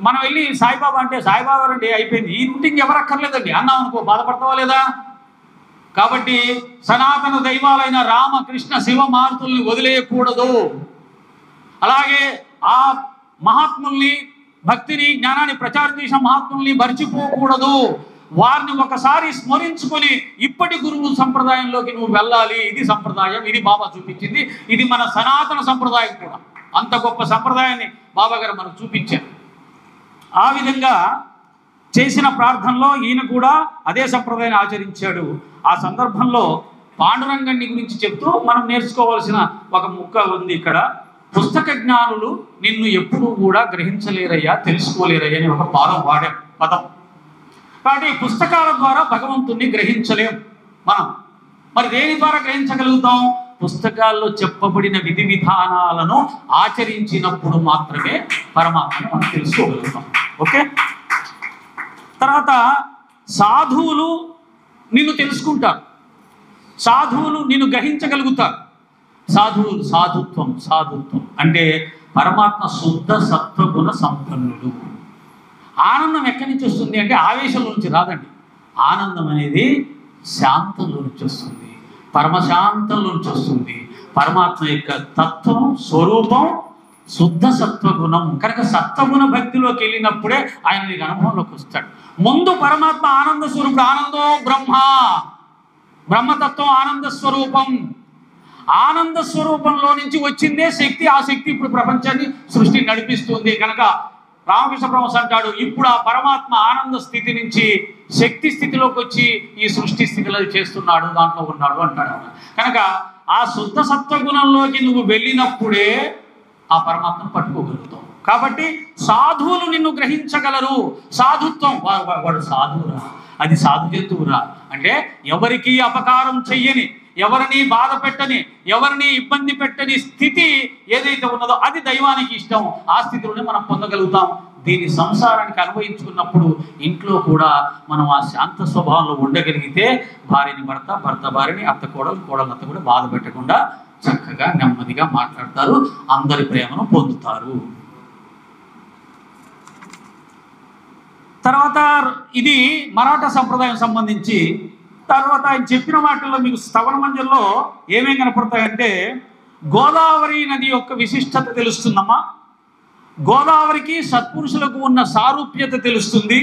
మనం వెళ్ళి సాయిబాబా అంటే సాయిబాబా అంటే అయిపోయింది, ఈ నుండి ఇంకెవరు అక్కర్లేదండి అన్నాం అనుకో, బాధపడతావా లేదా? కాబట్టి సనాతన దైవాలైన రామ, కృష్ణ, శివ మారుతుల్ని వదిలేయకూడదు. అలాగే ఆ మహాత్ముల్ని, భక్తిని, జ్ఞానాన్ని ప్రచారం చేసిన మహాత్ముల్ని మర్చిపోకూడదు. వారిని ఒకసారి స్మరించుకొని ఇప్పటి గురువు సంప్రదాయంలోకి నువ్వు వెళ్ళాలి. ఇది సంప్రదాయం, ఇది బాబా చూపించింది. ఇది మన సనాతన సంప్రదాయం కూడా. అంత గొప్ప సంప్రదాయాన్ని బాబా గారు మనకు చూపించారు. ఆ విధంగా చేసిన ప్రార్థనలో ఈయన కూడా అదే సంప్రదాయాన్ని ఆచరించాడు. ఆ సందర్భంలో పాండురంగణ్ణి గురించి చెప్తూ మనం నేర్చుకోవాల్సిన ఒక ముక్క ఉంది ఇక్కడ. పుస్తక జ్ఞానులు నిన్ను ఎప్పుడూ కూడా గ్రహించలేరయ్యా, తెలుసుకోలేరయ్యా అని ఒక పదం. కాబట్టి పుస్తకాల ద్వారా భగవంతుణ్ణి గ్రహించలేం మనం. మరి దేని ద్వారా గ్రహించగలుగుతాం? పుస్తకాల్లో చెప్పబడిన విధి విధానాలను ఆచరించినప్పుడు మాత్రమే పరమాత్మను మనం తెలుసుకోగలుగుతాం. ఓకే. తర్వాత సాధువులు నిన్ను తెలుసుకుంటారు, సాధువులు నిన్ను గ్రహించగలుగుతారు. సాధుత్వం అంటే పరమాత్మ శుద్ధ సత్వగుణ సంపన్నుడు. ఆనందం ఎక్కడి నుంచి వస్తుంది అంటే ఆవేశంలో నుంచి రాదండి. ఆనందం అనేది శాంతంలో నుంచి వస్తుంది, పరమశాంతంలో నుంచి వస్తుంది. పరమాత్మ యొక్క తత్వం, స్వరూపం శుద్ధ సత్వగుణం. కనుక సత్వగుణ భక్తిలోకి వెళ్ళినప్పుడే ఆయన నీకు అనుభవంలోకి వస్తాడు. ముందు పరమాత్మ ఆనంద స్వరూపుడు. ఆనందో బ్రహ్మ, బ్రహ్మతత్వం ఆనంద స్వరూపం. ఆనంద స్వరూపంలో నుంచి వచ్చిందే శక్తి. ఆ శక్తి ఇప్పుడు ప్రపంచాన్ని సృష్టిని నడిపిస్తుంది. కనుక రామకృష్ణ పరమహంస అంటాడు, ఇప్పుడు ఆ పరమాత్మ ఆనంద స్థితి నుంచి శక్తి స్థితిలోకి వచ్చి ఈ సృష్టి స్థితిలో చేస్తున్నాడు, దాంట్లో ఉన్నాడు అంటాడు. కనుక ఆ శుద్ధ సత్వగుణంలోకి నువ్వు వెళ్ళినప్పుడే ఆ పరమాత్మను పట్టుకోగలుగుతావు. కాబట్టి సాధువులు నిన్ను గ్రహించగలరు. సాధుత్వం, వాడు సాధువురా, అది సాధు జంతువురా అంటే ఎవరికి అపకారం చెయ్యని, ఎవరిని బాధ పెట్టని, ఎవరిని ఇబ్బంది పెట్టని స్థితి ఏదైతే ఉన్నదో అది దైవానికి ఇష్టం. ఆ స్థితిలోనే మనం పొందగలుగుతాం. దీన్ని సంసారానికి అన్వయించుకున్నప్పుడు ఇంట్లో కూడా మనం ఆ శాంత స్వభావంలో ఉండగలిగితే భార్యని భర్త, భర్త భార్యని, అత్త కోడలు, కోడలు అత్త కూడా బాధ పెట్టకుండా చక్కగా నెమ్మదిగా మాట్లాడతారు, అందరి ప్రేమను పొందుతారు. తర్వాత ఇది మరాఠా సంప్రదాయం సంబంధించి. తర్వాత ఆయన చెప్పిన మాటల్లో మీకు శ్రవణ మంజల్లో ఏమేమి కనపడతాయంటే గోదావరి నది యొక్క విశిష్టత తెలుస్తుందమ్మా. గోదావరికి సత్పురుషులకు ఉన్న సారూప్యత తెలుస్తుంది.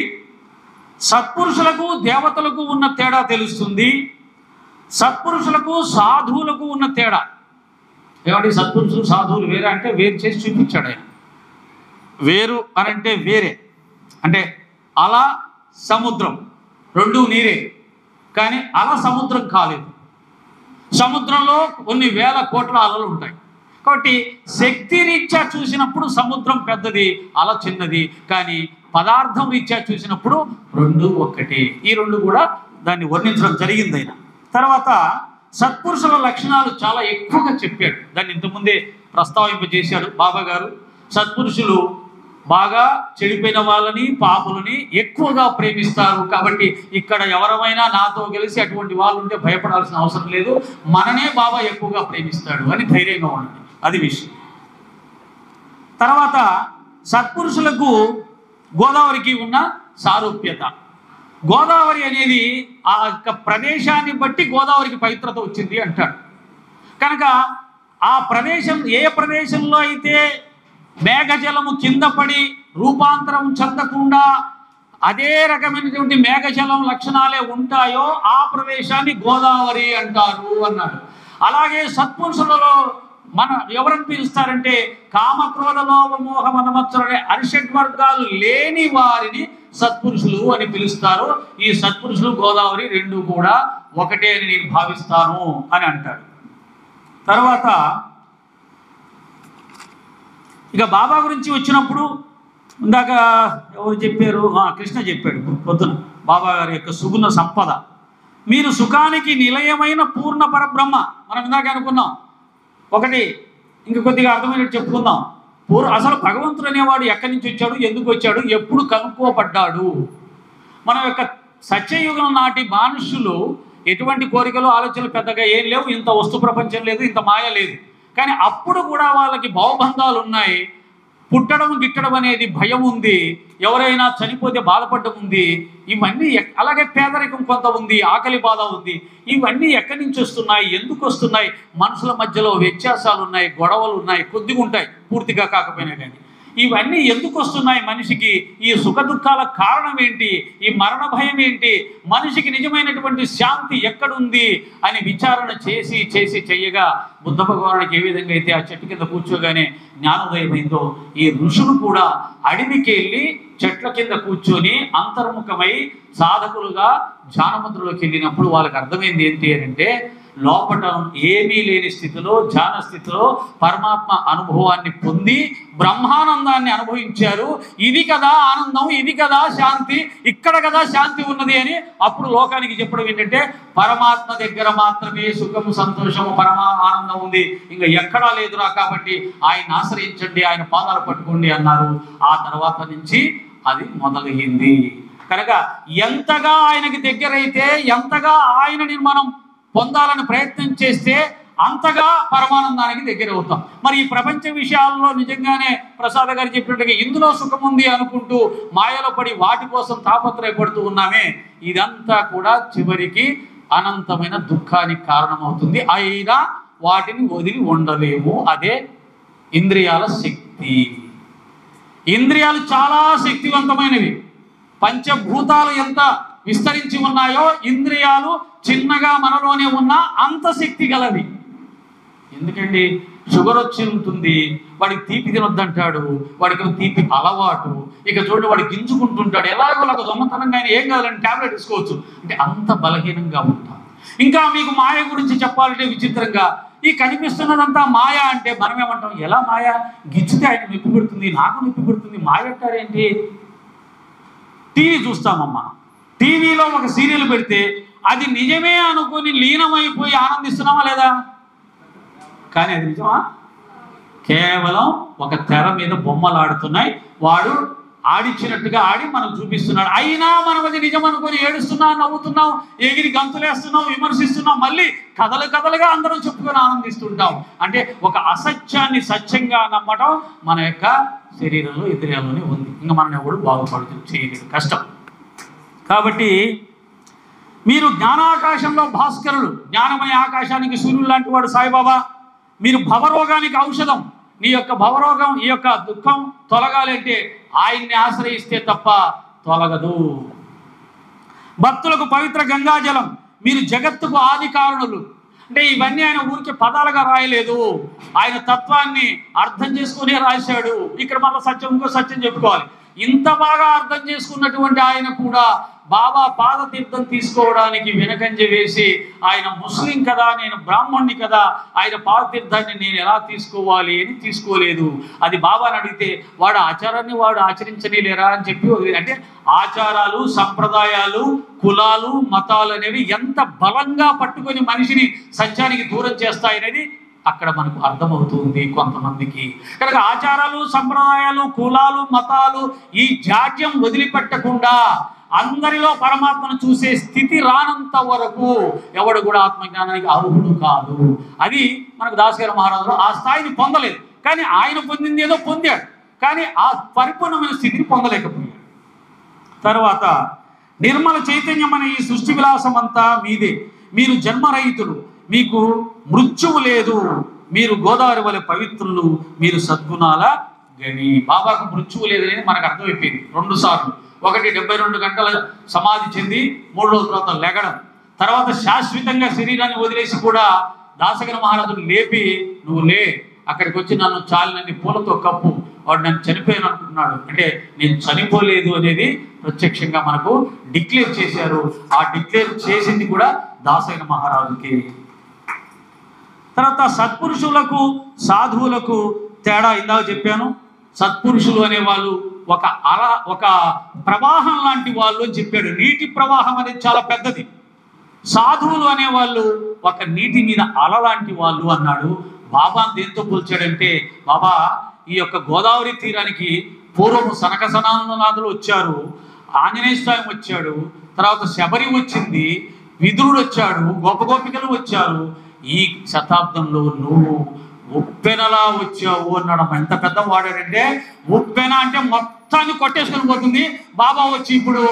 సత్పురుషులకు దేవతలకు ఉన్న తేడా తెలుస్తుంది. సత్పురుషులకు సాధువులకు ఉన్న తేడా ఏమంటే సత్పురుషులు సాధువులు వేరే అంటే వేరు చేసి చూపించాడు ఆయన. వేరు అని అంటే వేరే అంటే అల సముద్రం రెండు నీరే, కానీ అల సముద్రం కాలేదు. సముద్రంలో కొన్ని వేల కోట్ల అలలు ఉంటాయి. కాబట్టి శక్తి రీత్యా చూసినప్పుడు సముద్రం పెద్దది, అల చిన్నది. కానీ పదార్థం రీత్యా చూసినప్పుడు రెండు ఒక్కటే. ఈ రెండు కూడా దాన్ని వర్ణించడం జరిగింది ఆయన. తర్వాత సత్పురుషుల లక్షణాలు చాలా ఎక్కువగా చెప్పాడు. దాన్ని ఇంతకుముందే ప్రస్తావింపజేశాడు బాబా గారు. సత్పురుషులు బాగా చెడిపోయిన వాళ్ళని, పాపులని ఎక్కువగా ప్రేమిస్తారు. కాబట్టి ఇక్కడ ఎవరమైనా నాతో కలిసి అటువంటి వాళ్ళు ఉంటే భయపడాల్సిన అవసరం లేదు, మననే బాబా ఎక్కువగా ప్రేమిస్తాడు అని ధైర్యంగా ఉండండి, అది విషయం. తర్వాత సత్పురుషులకు గోదావరికి ఉన్న సారూప్యత. గోదావరి అనేది ఆ యొక్క ప్రదేశాన్ని బట్టి గోదావరికి పవిత్రత వచ్చింది అంటాడు. కనుక ఆ ప్రదేశం ఏ ప్రదేశంలో అయితే మేఘజలము కింద పడి రూపాంతరం చెందకుండా అదే రకమైనటువంటి మేఘజలం లక్షణాలే ఉంటాయో ఆ ప్రదేశాన్ని గోదావరి అంటారు అన్నాడు. అలాగే సత్పురుషులలో మన ఎవరని పిలుస్తారంటే కామక్రోధ లోభ మోహ మదమత్సరనే అరిషడ్వర్గాలు లేని వారిని సత్పురుషులు అని పిలుస్తారు. ఈ సత్పురుషులు గోదావరి రెండు కూడా ఒకటే అని నేను భావిస్తాను అని అంటాడు. తర్వాత ఇక బాబా గురించి వచ్చినప్పుడు ఇందాక ఎవరు చెప్పారు, కృష్ణ చెప్పాడు పొద్దున బాబా గారి యొక్క సుగుణ సంపద. మీరు సుఖానికి నిలయమైన పూర్ణ పరబ్రహ్మ. మనం ఇందాక అనుకున్నాం ఒకటి, ఇంక కొద్దిగా అర్థమైనట్టు చెప్పుకుందాం. అసలు భగవంతుడు అనేవాడు ఎక్కడి నుంచి వచ్చాడు, ఎందుకు వచ్చాడు, ఎప్పుడు కనుక్కోబడ్డాడు. మన యొక్క సత్యయుగం నాటి మనుషులు ఎటువంటి కోరికలు ఆలోచనలు పెద్దగా ఏం లేవు, ఇంత వస్తు ప్రపంచం లేదు, ఇంత మాయ లేదు. కానీ అప్పుడు కూడా వాళ్ళకి భావబంధాలు ఉన్నాయి. పుట్టడం గిట్టడం అనేది భయం ఉంది, ఎవరైనా చనిపోతే బాధపడడం ఉంది. ఇవన్నీ అలాగే పేదరికం కొంత ఉంది, ఆకలి బాధ ఉంది. ఇవన్నీ ఎక్కడి నుంచి వస్తున్నాయి, ఎందుకు వస్తున్నాయి? మనుషుల మధ్యలో వ్యత్యాసాలు ఉన్నాయి, గొడవలు ఉన్నాయి, కొద్దిగా ఉంటాయి పూర్తిగా కాకపోయినా కానీ. ఇవన్నీ ఎందుకు వస్తున్నాయి మనిషికి? ఈ సుఖ దుఃఖాల కారణం ఏంటి? ఈ మరణ భయం ఏంటి? మనిషికి నిజమైనటువంటి శాంతి ఎక్కడుంది అని విచారణ చేసి చేసి చెయ్యగా బుద్ధ భగవానుడికి ఏ విధంగా అయితే ఆ చెట్టు కింద కూర్చోగానే జ్ఞానోదయమైందో, ఈ ఋషులు కూడా అడవికి వెళ్ళి చెట్ల కింద కూర్చొని అంతర్ముఖమై సాధకులుగా ధ్యానముద్రలోకి వెళ్ళినప్పుడు వాళ్ళకి అర్థమైంది ఏంటి అని అంటే, లోపట ఏమీ లేని స్థితిలో ధ్యాన స్థితిలో పరమాత్మ అనుభవాన్ని పొంది బ్రహ్మానందాన్ని అనుభవించారు. ఇది కదా ఆనందం, ఇది కదా శాంతి, ఇక్కడ కదా శాంతి ఉన్నది అని అప్పుడు లోకానికి చెప్పడం ఏంటంటే, పరమాత్మ దగ్గర మాత్రమే సుఖం, సంతోషము, ఆనందం ఉంది, ఇంకా ఎక్కడా లేదురా. కాబట్టి ఆయన ఆశ్రయించండి, ఆయన పాదాలు పట్టుకోండి అన్నారు. ఆ తర్వాత నుంచి అది మొదలైంది. కనుక ఎంతగా ఆయనకి దగ్గరైతే, ఎంతగా ఆయనని మనం పొందాలని ప్రయత్నం చేస్తే అంతగా పరమానందానికి దగ్గర అవుతాం. మరి ఈ ప్రపంచ విషయాల్లో నిజంగానే ప్రసాద్ గారు చెప్పినట్టుగా ఇందులో సుఖం ఉంది అనుకుంటూ మాయలో పడి వాటి కోసం తాపత్రయపడుతూ ఉన్నామే, ఇదంతా కూడా చివరికి అనంతమైన దుఃఖానికి కారణమవుతుంది. అయినా వాటిని వదిలి ఉండలేము. అదే ఇంద్రియాల శక్తి. ఇంద్రియాలు చాలా శక్తివంతమైనవి. పంచభూతాలు ఎంత విస్తరించి ఉన్నాయో ఇంద్రియాలు చిన్నగా మనలోనే ఉన్న అంత శక్తి గలవి. ఎందుకండి, షుగర్ వచ్చి ఉంటుంది, వాడికి తీపి తినొద్దంటాడు, వాడికి తీపి అలవాటు, ఇక చూడండి వాడు గింజుకుంటుంటాడు, ఎలాగో దొంగతనంగా ఆయన ఏం కావాలని ట్యాబ్లెట్ తీసుకోవచ్చు. అంటే అంత బలహీనంగా ఉంటాం. ఇంకా మీకు మాయ గురించి చెప్పాలంటే విచిత్రంగా, ఈ కనిపిస్తున్నదంతా మాయ అంటే మనం ఏమంటాం, ఎలా మాయ, గిచ్చితే ఆయన నొప్పి పెడుతుంది, నాకు నొప్పి పెడుతుంది, మాయ అంటారేంటి? టీవీ చూస్తామమ్మా, టీవీలో ఒక సీరియల్ పెడితే అది నిజమే అనుకుని లీనమైపోయి ఆనందిస్తున్నామా లేదా? కానీ అది నిజమా? కేవలం ఒక తెర మీద బొమ్మలు ఆడుతున్నాయి, వాడు ఆడిచ్చినట్టుగా ఆడి మనకు చూపిస్తున్నాడు. అయినా మనం అది నిజం అనుకుని ఏడుస్తున్నాం, నవ్వుతున్నాం, ఎగిరి గంతులేస్తున్నాం, విమర్శిస్తున్నాం, మళ్ళీ కథలుగా అందరం చెప్పుకొని ఆనందిస్తుంటాం. అంటే ఒక అసత్యాన్ని సత్యంగా నమ్మడం మన యొక్క శరీరంలో ఇంద్రియాల్లోనే ఉంది. ఇంకా మనం ఎవడు బాగుపడుతుంది చేయలేదు, కష్టం. కాబట్టి మీరు జ్ఞానాకాశంలో భాస్కరుడు, జ్ఞానమయ ఆకాశానికి సూర్యుడు లాంటి వాడు సాయిబాబా. మీరు భవరోగానికి ఔషధం. నీ యొక్క భవరోగం, ఈ యొక్క దుఃఖం తొలగాలంటే ఆయన్ని ఆశ్రయిస్తే తప్ప తొలగదు. భక్తులకు పవిత్ర గంగాజలం. మీరు జగత్తుకు ఆది కారణులు. అంటే ఇవన్నీ ఆయన ఊరికి పదాలుగా రాయలేదు, ఆయన తత్వాన్ని అర్థం చేసుకునే రాశాడు. ఇక్కడ మళ్ళీ సత్యం, ఇంకో సత్యం చెప్పుకోవాలి. ఇంత బాగా అర్థం చేసుకున్నటువంటి ఆయన కూడా బాబా పాదతీర్థం తీసుకోవడానికి వెనకంజ వేసి, ఆయన ముస్లిం కదా, నేను బ్రాహ్మణ్ణి కదా, ఆయన పాదతీర్థాన్ని నేను ఎలా తీసుకోవాలి అని తీసుకోలేదు. అది బాబాని అడిగితే వాడు ఆచారాన్ని వాడు ఆచరించని లేరా అని చెప్పి, అంటే ఆచారాలు, సంప్రదాయాలు, కులాలు, మతాలు అనేవి ఎంత బలంగా పట్టుకొని మనిషిని సత్యానికి దూరం చేస్తాయనేది అక్కడ మనకు అర్థమవుతుంది కొంతమందికి. కనుక ఆచారాలు, సంప్రదాయాలు, కులాలు, మతాలు ఈ జాడ్యం వదిలిపెట్టకుండా అందరిలో పరమాత్మను చూసే స్థితి రానంత వరకు ఎవడు కూడా ఆత్మజ్ఞానానికి అర్హుడు కాదు. అది మనకు దాసగారి మహారాజులు ఆ స్థాయిని పొందలేదు. కానీ ఆయన పొందింది ఏదో పొందాడు, కానీ ఆ పరిపూర్ణమైన స్థితిని పొందలేకపోయాడు. తర్వాత నిర్మల చైతన్యం అనే ఈ సృష్టి విలాసం అంతా మీదే. మీరు జన్మరహితులు, మీకు మృత్యువు లేదు, మీరు గోదావరి వలె పవిత్రులు, మీరు సద్గుణాల గని. బాబాకు మృత్యువు లేదని మనకు అర్థమైపోయింది 2 సార్లు. ఒకటి 72 గంటల సమాధి చెంది 3 రోజుల తర్వాత లెగడం, తర్వాత శాశ్వతంగా శరీరాన్ని వదిలేసి కూడా దాసగన మహారాజును లేపి, నువ్వు లే, అక్కడికి వచ్చి నన్ను చాలినన్ని పూలతో కప్పు, వాడు నన్ను చనిపోయాను అనుకుంటున్నాడు, అంటే నేను చనిపోలేదు అనేది ప్రత్యక్షంగా మనకు డిక్లేర్ చేశారు. ఆ డిక్లేర్ చేసింది కూడా దాసగన మహారాజుకి. తర్వాత సత్పురుషులకు సాధువులకు తేడా ఇందాక చెప్పాను. సత్పురుషులు అనేవాళ్ళు ఒక ప్రవాహం లాంటి వాళ్ళు అని చెప్పాడు. నీటి ప్రవాహం అనేది చాలా పెద్దది. సాధువులు అనేవాళ్ళు ఒక నీటి మీద అల లాంటి వాళ్ళు అన్నాడు. బాబా దేంతో పోల్చాడంటే, బాబా ఈ యొక్క గోదావరి తీరానికి పూర్వం సనక సనాతనాథులు వచ్చారు, ఆంజనేయ స్వామి వచ్చాడు, తర్వాత శబరి వచ్చింది, విదురుడు వచ్చాడు, గోపగోపికలు వచ్చారు. ఈ శతాబ్దంలో నువ్వు ఉప్పెనలా వచ్చావు అన్నాడు. ఎంత పెద్ద వాడాడంటే, ఉప్పెన అంటే మొత్తాన్ని కొట్టేసుకొని పోతుంది. బాబా వచ్చి ఇప్పుడు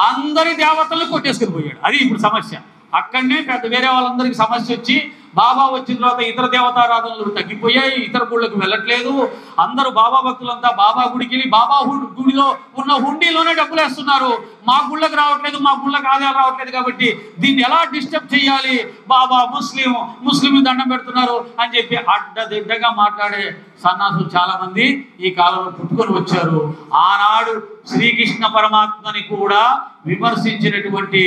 అందరి దేవతలను కొట్టేసుకొని పోయాడు. అది ఇప్పుడు సమస్య. అక్కడనే పెద్ద వేరే వాళ్ళందరికీ సమస్య వచ్చి, బాబా వచ్చిన తర్వాత ఇతర దేవతారాధనలు తగ్గిపోయాయి, ఇతర గుళ్ళకు వెళ్ళట్లేదు. అందరూ బాబా భక్తులంతా బాబా గుడికి వెళ్ళి బాబా గుడిలో ఉన్న హుండీలోనే డబ్బులు వేస్తున్నారు. మా గుళ్ళకు రావట్లేదు, మా గుళ్ళకు ఆదాయాలు రావట్లేదు, కాబట్టి దీన్ని ఎలా డిస్టర్బ్ చేయాలి, బాబా ముస్లిం దండం పెడుతున్నారు అని చెప్పి అడ్డదిడ్డగా మాట్లాడే సన్నాసులు చాలా మంది ఈ కాలంలో పుట్టుకొని వచ్చారు. ఆనాడు శ్రీకృష్ణ పరమాత్మని కూడా విమర్శించినటువంటి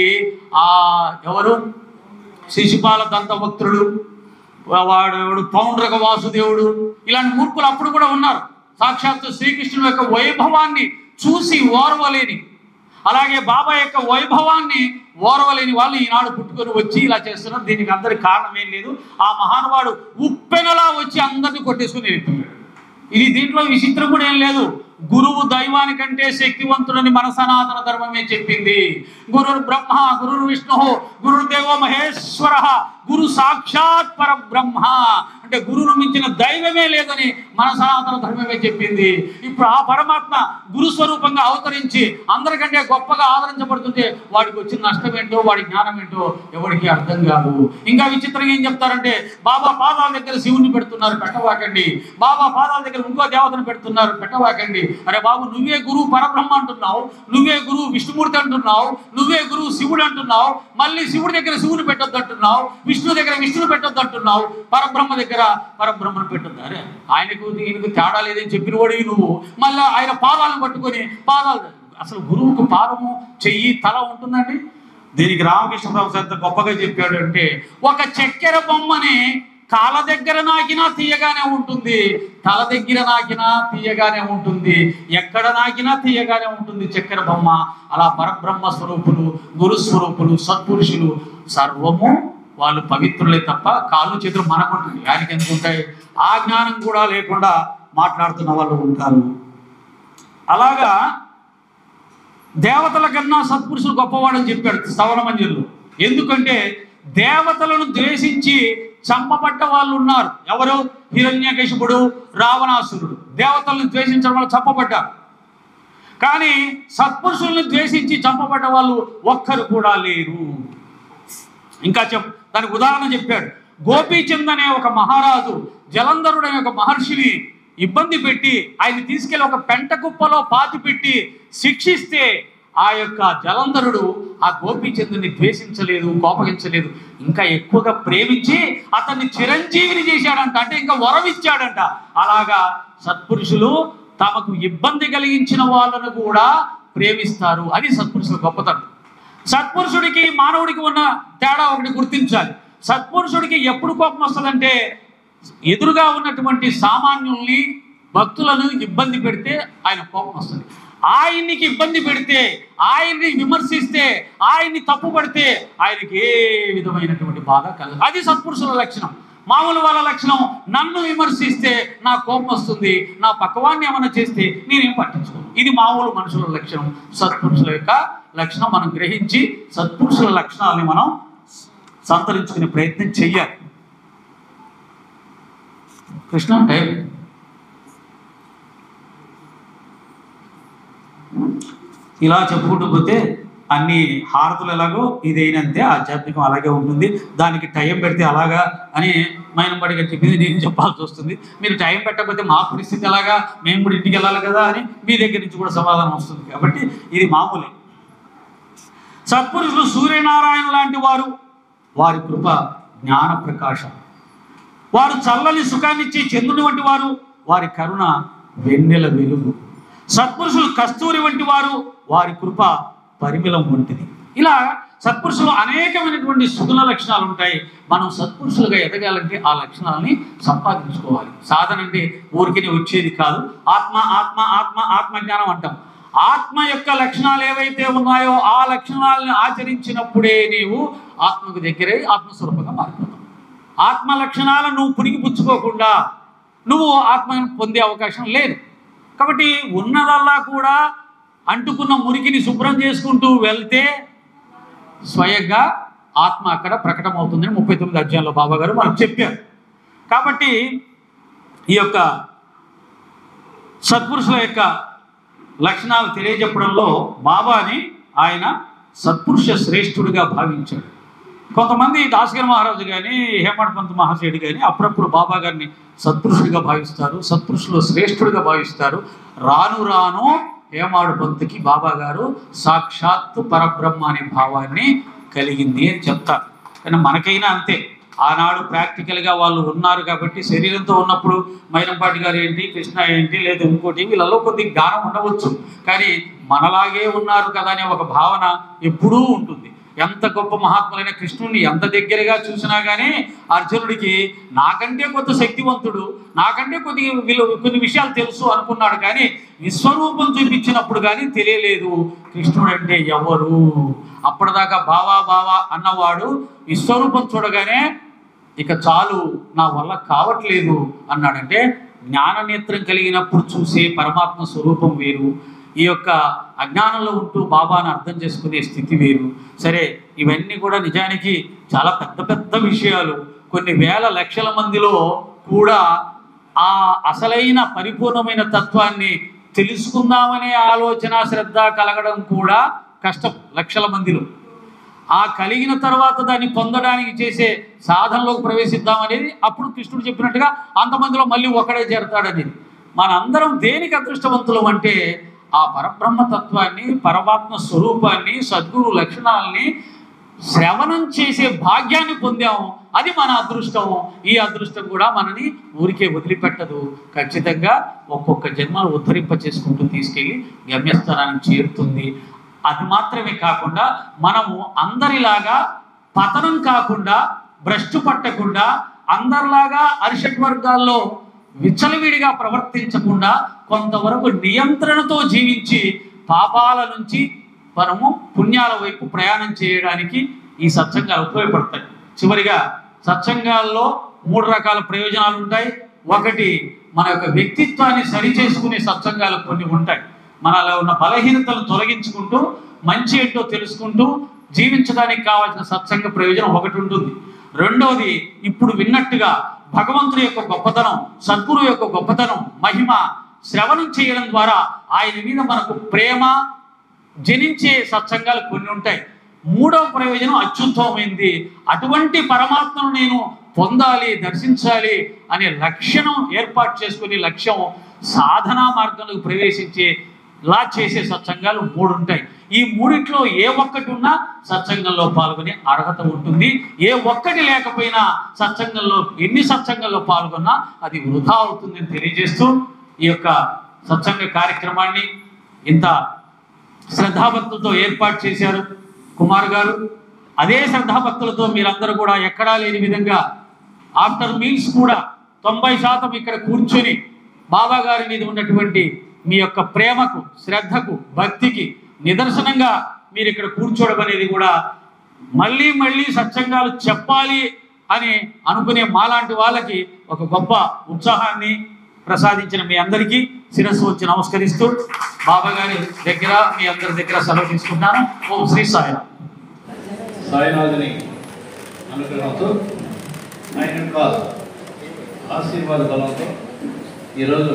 ఎవరు, శిశుపాల దంతభక్తుడు, వాడు పౌండ్రక వాసుదేవుడు, ఇలాంటి మూర్ఖులు అప్పుడు కూడా ఉన్నారు. సాక్షాత్తు శ్రీకృష్ణుడు యొక్క వైభవాన్ని చూసి ఓర్వలేని, అలాగే బాబా యొక్క వైభవాన్ని ఓర్వలేని వాళ్ళు ఈనాడు పుట్టుకొని వచ్చి ఇలా చేస్తున్నారు. దీనికి అందరికి కారణం ఏం లేదు, ఆ మహానుభావుడు ఉప్పెనలా వచ్చి అందరినీ కొట్టేసుకుని వెళ్ళిపోయాడు. ఇది దీంట్లో విచిత్రం కూడా ఏం లేదు. గురువు దైవానికంటే శక్తివంతుడని మన సనాతన ధర్మమే చెప్పింది. గురుర్ బ్రహ్మ, గురుర్ విష్ణు, గురుర్దేవో మహేశ్వర, గురు సాక్షాత్ పరబ్రహ్మ, అంటే గురువును మించిన దైవమే లేదని మన సనాతన ధర్మమే చెప్పింది. ఇప్పుడు ఆ పరమాత్మ గురు స్వరూపంగా అవతరించి అందరికంటే గొప్పగా ఆదరించబడుతుంటే వాడికి వచ్చిన నష్టం ఏంటో, వాడి జ్ఞానం ఏంటో ఎవరికి అర్థం కాదు. ఇంకా విచిత్రంగా ఏం చెప్తారంటే, బాబా పాదాల దగ్గర శివుని పెడుతున్నారు, పెట్టవాకండి. బాబా పాదాల దగ్గర ఇంకో దేవతను పెడుతున్నారు, పెట్టవాకండి. అరే బాబు, నువ్వే గురువు పరబ్రహ్మ అంటున్నావు, నువ్వే గురువు విష్ణుమూర్తి అంటున్నావు, నువ్వే గురువు శివుడు అంటున్నావు, మళ్ళీ శివుడి దగ్గర శివుని పెట్టొద్దు అంటున్నావు, విష్ణు దగ్గర విష్ణుని పెట్టొద్దు అంటున్నావు, పరబ్రహ్మ దగ్గర పరబ్రహ్మను పెట్టొద్దు. అరే ఆయనకు ఈయనకు తేడా లేదని చెప్పిన వాడివి నువ్వు, మళ్ళీ ఆయన పాదాలను పట్టుకొని పాదాలు. అసలు గురువుకు పాదము, చెయ్యి, తల ఉంటుందండి? దీనికి రామకృష్ణ ప్రభు ఎంత గొప్పగా చెప్పాడు అంటే, ఒక చక్కెర బొమ్మని కాళ్ళ దగ్గర నాకినా తీయగానే ఉంటుంది, తల దగ్గర నాకినా తీయగానే ఉంటుంది, ఎక్కడ నాకినా తీయగానే ఉంటుంది చక్కెర బొమ్మ. అలా పరబ్రహ్మ స్వరూపులు, గురుస్వరూపులు, సత్పురుషులు సర్వము వాళ్ళు పవిత్రులే తప్ప కాళ్ళు చేతులు మనకుంటుంది. ఆయనకి ఎందుకు ఉంటాయి? ఆ జ్ఞానం కూడా లేకుండా మాట్లాడుతున్న వాళ్ళు ఉంటారు. అలాగా దేవతల కన్నా సత్పురుషులు గొప్పవాడని చెప్పాడు స్థవన మంజులు. ఎందుకంటే దేవతలను ద్వేషించి చంపబడ్డ వాళ్ళు ఉన్నారు. ఎవరు? హిరణ్యకశిపుడు, రావణాసురుడు దేవతలను ద్వేషించడం వల్ల చంపబడ్డారు. కానీ సత్పురుషుల్ని ద్వేషించి చంపబడ్డ వాళ్ళు ఒక్కరు కూడా లేరు. ఇంకా దానికి ఉదాహరణ చెప్పాడు. గోపీచంద్ అనే ఒక మహారాజు జలంధరుడు అనే ఒక మహర్షిని ఇబ్బంది పెట్టి ఆయన తీసుకెళ్లి ఒక పెంట కుప్పలో పాతి పెట్టి శిక్షిస్తే ఆ యొక్క జలంధరుడు ఆ గోపీచంద్రుని ద్వేషించలేదు, కోపగించలేదు, ఇంకా ఎక్కువగా ప్రేమించి అతన్ని చిరంజీవిని చేశాడంట. అంటే ఇంకా వరమిచ్చాడంట. అలాగా సత్పురుషులు తమకు ఇబ్బంది కలిగించిన వాళ్ళను కూడా ప్రేమిస్తారు. అది సత్పురుషుల గొప్పతనం. సత్పురుషుడికి మానవుడికి ఉన్న తేడా ఒకటి గుర్తించాలి. సత్పురుషుడికి ఎప్పుడు కోపం వస్తుందంటే, ఎదురుగా ఉన్నటువంటి సామాన్యుల్ని, భక్తులను ఇబ్బంది పెడితే ఆయన కోపం వస్తుంది. ఆయన్నికి ఇబ్బంది పెడితే, ఆయన్ని విమర్శిస్తే, ఆయన్ని తప్పుపడితే ఆయనకి ఏ విధమైనటువంటి బాధ కలగదు. అది సత్పురుషుల లక్షణం. మామూలు వాళ్ళ లక్షణం, నన్ను విమర్శిస్తే నా కోపం వస్తుంది, నా పక్కవాన్ని ఏమైనా చేస్తే నేనేం పట్టించుకోను. ఇది మామూలు మనుషుల లక్షణం. సత్పురుషుల యొక్క లక్షణం మనం గ్రహించి సత్పురుషుల లక్షణాలని మనం సంతరించుకునే ప్రయత్నం చెయ్యాలి. కృష్ణ టైం ఇలా చెప్పుకుంటూ పోతే అన్ని హారతులు ఎలాగో ఇదైనంతే ఆధ్యాత్మికం అలాగే ఉంటుంది. దానికి టైం పెడితే అలాగా అని మైనంబడి గారు చెప్పింది నేను చెప్పాల్సి వస్తుంది. మీరు టైం పెట్టకపోతే మా పరిస్థితి ఎలాగా, మేము కూడా ఇంటికి వెళ్ళాలి కదా అని మీ దగ్గర నుంచి కూడా సమాధానం వస్తుంది. కాబట్టి ఇది మామూలే. సత్పురుషులు సూర్యనారాయణ లాంటి వారు, వారి కృప జ్ఞాన ప్రకాశం. వారు చల్లని సుఖాన్నిచ్చే చంద్రుని వంటి వారు, వారి కరుణ వెన్నెల వెలుగు. సత్పురుషులు కస్తూరి వంటి వారు, వారి కృప పరిమళం వంటిది. ఇలా సత్పురుషులు అనేకమైనటువంటి సుగుణ లక్షణాలు ఉంటాయి. మనం సత్పురుషులుగా ఎదగాలంటే ఆ లక్షణాలని సంపాదించుకోవాలి. సాధన అంటే ఊరికే వచ్చేది కాదు. ఆత్మ ఆత్మ ఆత్మ ఆత్మజ్ఞానం అంటాం. ఆత్మ యొక్క లక్షణాలు ఏవైతే ఉన్నాయో ఆ లక్షణాలను ఆచరించినప్పుడే నీవు ఆత్మకు దగ్గరే ఆత్మస్వరూపంగా మారిపోతావు. ఆత్మ లక్షణాలను నువ్వు పుణికి పుచ్చుకోకుండా నువ్వు ఆత్మను పొందే అవకాశం లేదు. కాబట్టి ఉన్నదల్లా కూడా అంటుకున్న మురికిని శుభ్రం చేసుకుంటూ వెళ్తే స్వయంగా ఆత్మ అక్కడ ప్రకటమవుతుందని 39 అధ్యాయంలో బాబా గారు మనకు చెప్పారు. కాబట్టి ఈ యొక్క సత్పురుషుల యొక్క లక్షణాలు తెలియజెప్పడంలో బాబాని ఆయన సత్పురుష శ్రేష్ఠుడిగా భావించాడు. కొంతమంది దాసగిరి మహారాజు కానీ హేమడ్ పంత్ మహాశయుడు కానీ అప్పుడప్పుడు బాబా గారిని సత్పురుషుడిగా భావిస్తారు, సత్పురుషులు శ్రేష్ఠుడిగా భావిస్తారు. రాను రాను హేమాడు పంత్కి బాబా గారు సాక్షాత్తు పరబ్రహ్మ అనే భావాన్ని కలిగింది అని చెప్తారు. కానీ మనకైనా అంతే. ఆనాడు ప్రాక్టికల్గా వాళ్ళు ఉన్నారు కాబట్టి శరీరంతో ఉన్నప్పుడు మైనంపాటి గారు ఏంటి, కృష్ణ ఏంటి, లేదా ఇంకోటి, వీళ్ళలో కొద్ది జ్ఞానం ఉండవచ్చు. కానీ మనలాగే ఉన్నారు కదా అనే ఒక భావన ఎప్పుడూ ఉంటుంది. ఎంత గొప్ప మహాత్ములైన కృష్ణుడిని ఎంత దగ్గరగా చూసినా కానీ అర్జునుడికి నాకంటే కొంత శక్తివంతుడు, నాకంటే కొన్ని విషయాలు తెలుసు అనుకున్నాడు. కానీ విశ్వరూపం చూపించినప్పుడు కానీ తెలియలేదు కృష్ణుడు అంటే ఎవరు. అప్పటిదాకా బావా బావా అన్నవాడు విశ్వరూపం చూడగానే ఇక చాలు, నా వల్ల కావట్లేదు అన్నాడంటే జ్ఞాన నేత్రం కలిగినప్పుడు చూసే పరమాత్మ స్వరూపం వేరు, ఈ యొక్క అజ్ఞానంలో ఉంటూ బాబాను అర్థం చేసుకునే స్థితి వేరు. సరే, ఇవన్నీ కూడా నిజానికి చాలా పెద్ద పెద్ద విషయాలు. కొన్ని వేల లక్షల మందిలో కూడా ఆ అసలైన పరిపూర్ణమైన తత్వాన్ని తెలుసుకుందామనే ఆలోచన శ్రద్ధ కలగడం కూడా కష్టం లక్షల మందిలో. ఆ కలిగిన తర్వాత దాన్ని పొందడానికి చేసే సాధనలోకి ప్రవేశిద్దామనేది అప్పుడు కృష్ణుడు చెప్పినట్టుగా అంతమందిలో మళ్ళీ ఒకడే చేరతాడనేది. మనందరం దేనికి అదృష్టవంతులం అంటే ఆ పరబ్రహ్మతత్వాన్ని, పరమాత్మ స్వరూపాన్ని, సద్గురు లక్షణాలని శ్రవణం చేసే భాగ్యాన్ని పొందాము. అది మన అదృష్టం. ఈ అదృష్టం కూడా మనని ఊరికే వదిలిపెట్టదు. ఖచ్చితంగా ఒక్కొక్క జన్మను ఉద్ధరింప చేసుకుంటూ తీసుకెళ్ళి గమ్యస్థానానికి చేరుతుంది. అది మాత్రమే కాకుండా మనము అందరిలాగా పతనం కాకుండా, భ్రష్టు పట్టకుండా, అందరిలాగా అరిషడ్ వర్గాల్లో విచ్చలవిడిగా ప్రవర్తించకుండా కొంతవరకు నియంత్రణతో జీవించి పాపాల నుంచి మనము పుణ్యాల వైపు ప్రయాణం చేయడానికి ఈ సత్సంగాలు ఉపయోగపడతాయి. చివరిగా సత్సంగాల్లో 3 రకాల ప్రయోజనాలు ఉంటాయి. ఒకటి, మన యొక్క వ్యక్తిత్వాన్ని సరిచేసుకునే సత్సంగాలు కొన్ని ఉంటాయి. మనలో ఉన్న బలహీనతలను తొలగించుకుంటూ మంచి ఏంటో తెలుసుకుంటూ జీవించడానికి కావాల్సిన సత్సంగ ప్రయోజనం ఒకటి ఉంటుంది. రెండవది, ఇప్పుడు విన్నట్టుగా భగవంతుడి యొక్క గొప్పతనం, సద్గురు యొక్క గొప్పతనం, మహిమ శ్రవణం చేయడం ద్వారా ఆయన మీద మనకు ప్రేమ జనించే సత్సంగాలు కొన్ని ఉంటాయి. మూడవ ప్రయోజనం అత్యుత్తమమైంది. అటువంటి పరమాత్మను నేను పొందాలి, దర్శించాలి అనే లక్ష్యం ఏర్పాటు చేసుకుని లక్ష్యం సాధనా మార్గంలోకి ప్రవేశించేలా చేసే సత్సంగాలు 3 ఉంటాయి. ఈ మూడిట్లో ఏ ఒక్కటి ఉన్నా సత్సంగంలో పాల్గొనే అర్హత ఉంటుంది. ఏ ఒక్కటి లేకపోయినా సత్సంగంలో ఎన్ని సత్సంగంలో పాల్గొన్నా అది వృధా అవుతుందని తెలియజేస్తూ ఈ యొక్క సత్సంగ కార్యక్రమాన్ని ఇంత శ్రద్ధాభక్తులతో ఏర్పాటు చేశారు కుమార్ గారు. అదే శ్రద్ధాభక్తులతో మీరందరూ కూడా ఎక్కడా లేని విధంగా ఆఫ్టర్ మీల్స్ కూడా 90% ఇక్కడ కూర్చొని బాబా గారి మీద ఉన్నటువంటి మీ యొక్క ప్రేమకు, శ్రద్ధకు, భక్తికి నిదర్శనంగా మీరు ఇక్కడ కూర్చోవడం అనేది కూడా మళ్ళీ మళ్ళీ సత్సంగాలు చెప్పాలి అని అనుకునే మాలాంటి వాళ్ళకి ఒక గొప్ప ఉత్సాహాన్ని ప్రసాదించిన మీ అందరికీ శిరస్సు వచ్చి నమస్కరిస్తూ బాబా గారి దగ్గర మీ అందరి దగ్గర సెలవు తీసుకుంటాను. ఓం శ్రీ సాయినాథ్. సాయినాథుని అనుగ్రహంతో ఆయన యొక్క ఆశీర్వాద బలంతో ఈరోజు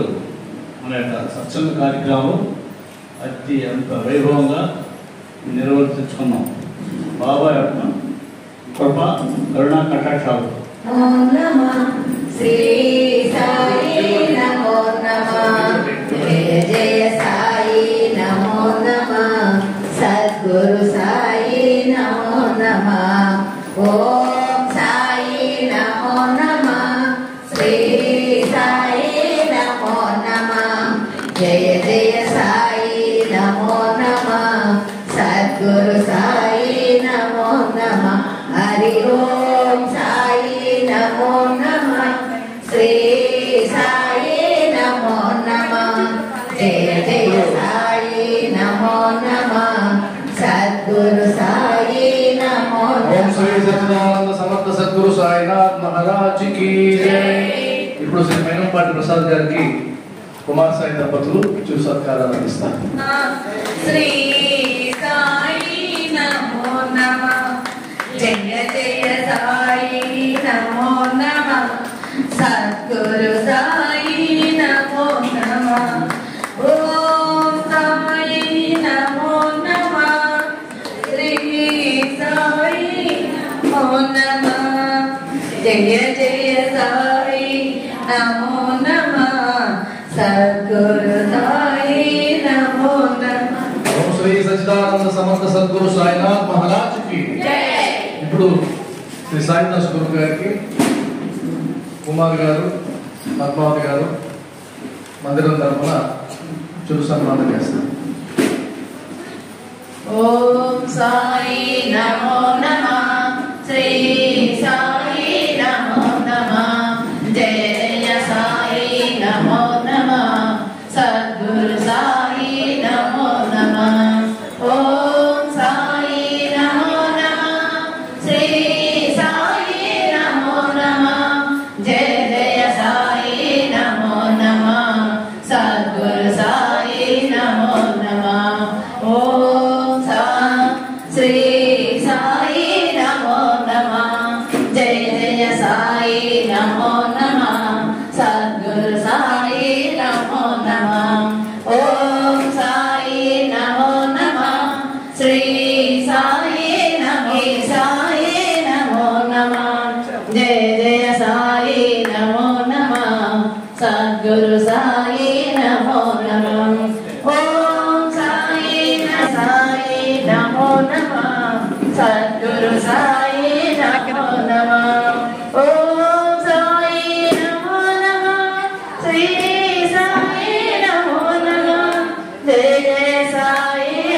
మన యొక్క సత్సంగ కార్యక్రమం అంత వైభవంగా నిర్వర్తించుకున్నాం. బాబా యొక్క కృప, కరుణా కటాక్షాలు. శ్రీ సాయి నమో నమః. జయ జయ సాయి నమో నమః. సద్గురు సాయి నమో నమః. ఓం సాయి నమో నమః. శ్రీ సాయి నమో నమః. జయ జయ సాయి నమో నమః. సద్గురు సాయి నమో నమః. హరి ఓం సాయి నమో నమః. శ్రీ సాయి నమో నమః. జయ జయ సాయి నమో నమః. సద్గురు సాయి నమో ఓం శ్రీ నమః. సచ్చిదానంద సమర్థ సద్గురు సాయినాథ్ మహారాజ్ కి జై. ఇప్పుడు శ్రీ మేనంపాటి ప్రసాద్ గారికి కుమార్ సాయి దంపతులు చిరు సత్కారాలు అందిస్తారు. శ్రీ సాయి నమో నమః. జయ జయ సాయి నమో నమః. సద్గురు సాయి నమో నమః. ఓం సాయి నమో నమః. శ్రీ సాయి నమో నమః. జయ జయ సాయి నమో నమః. సద్గురు సాయి నమో నమః. ఓం శ్రీ సచ్చిదానంద సమర్థ సద్గురు సాయినాథ్ మహారాజ్ కి జై. ఇప్పుడు శ్రీ సాయిదాస్ గురు గారికి కుమార్ గారు, పద్మావతి గారు మందిరం తరఫున చిరు సన్మానం చేస్తారు. ఓం సాయి నమో నమః. శ్రీ సాయి నమో నమః. జయ జయ సాయి నమో నమః. సద్గురు సాయి నమో నమః. ఓం సాయి నమో నమః. శ్రీ సాయి నమో నమః. జయ జయ సాయి నమో నమః. సద్గురు సాయి నమో నమః.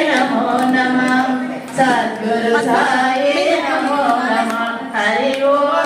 नमो नमः सद्गुरु साई नमो नमः हरि ओम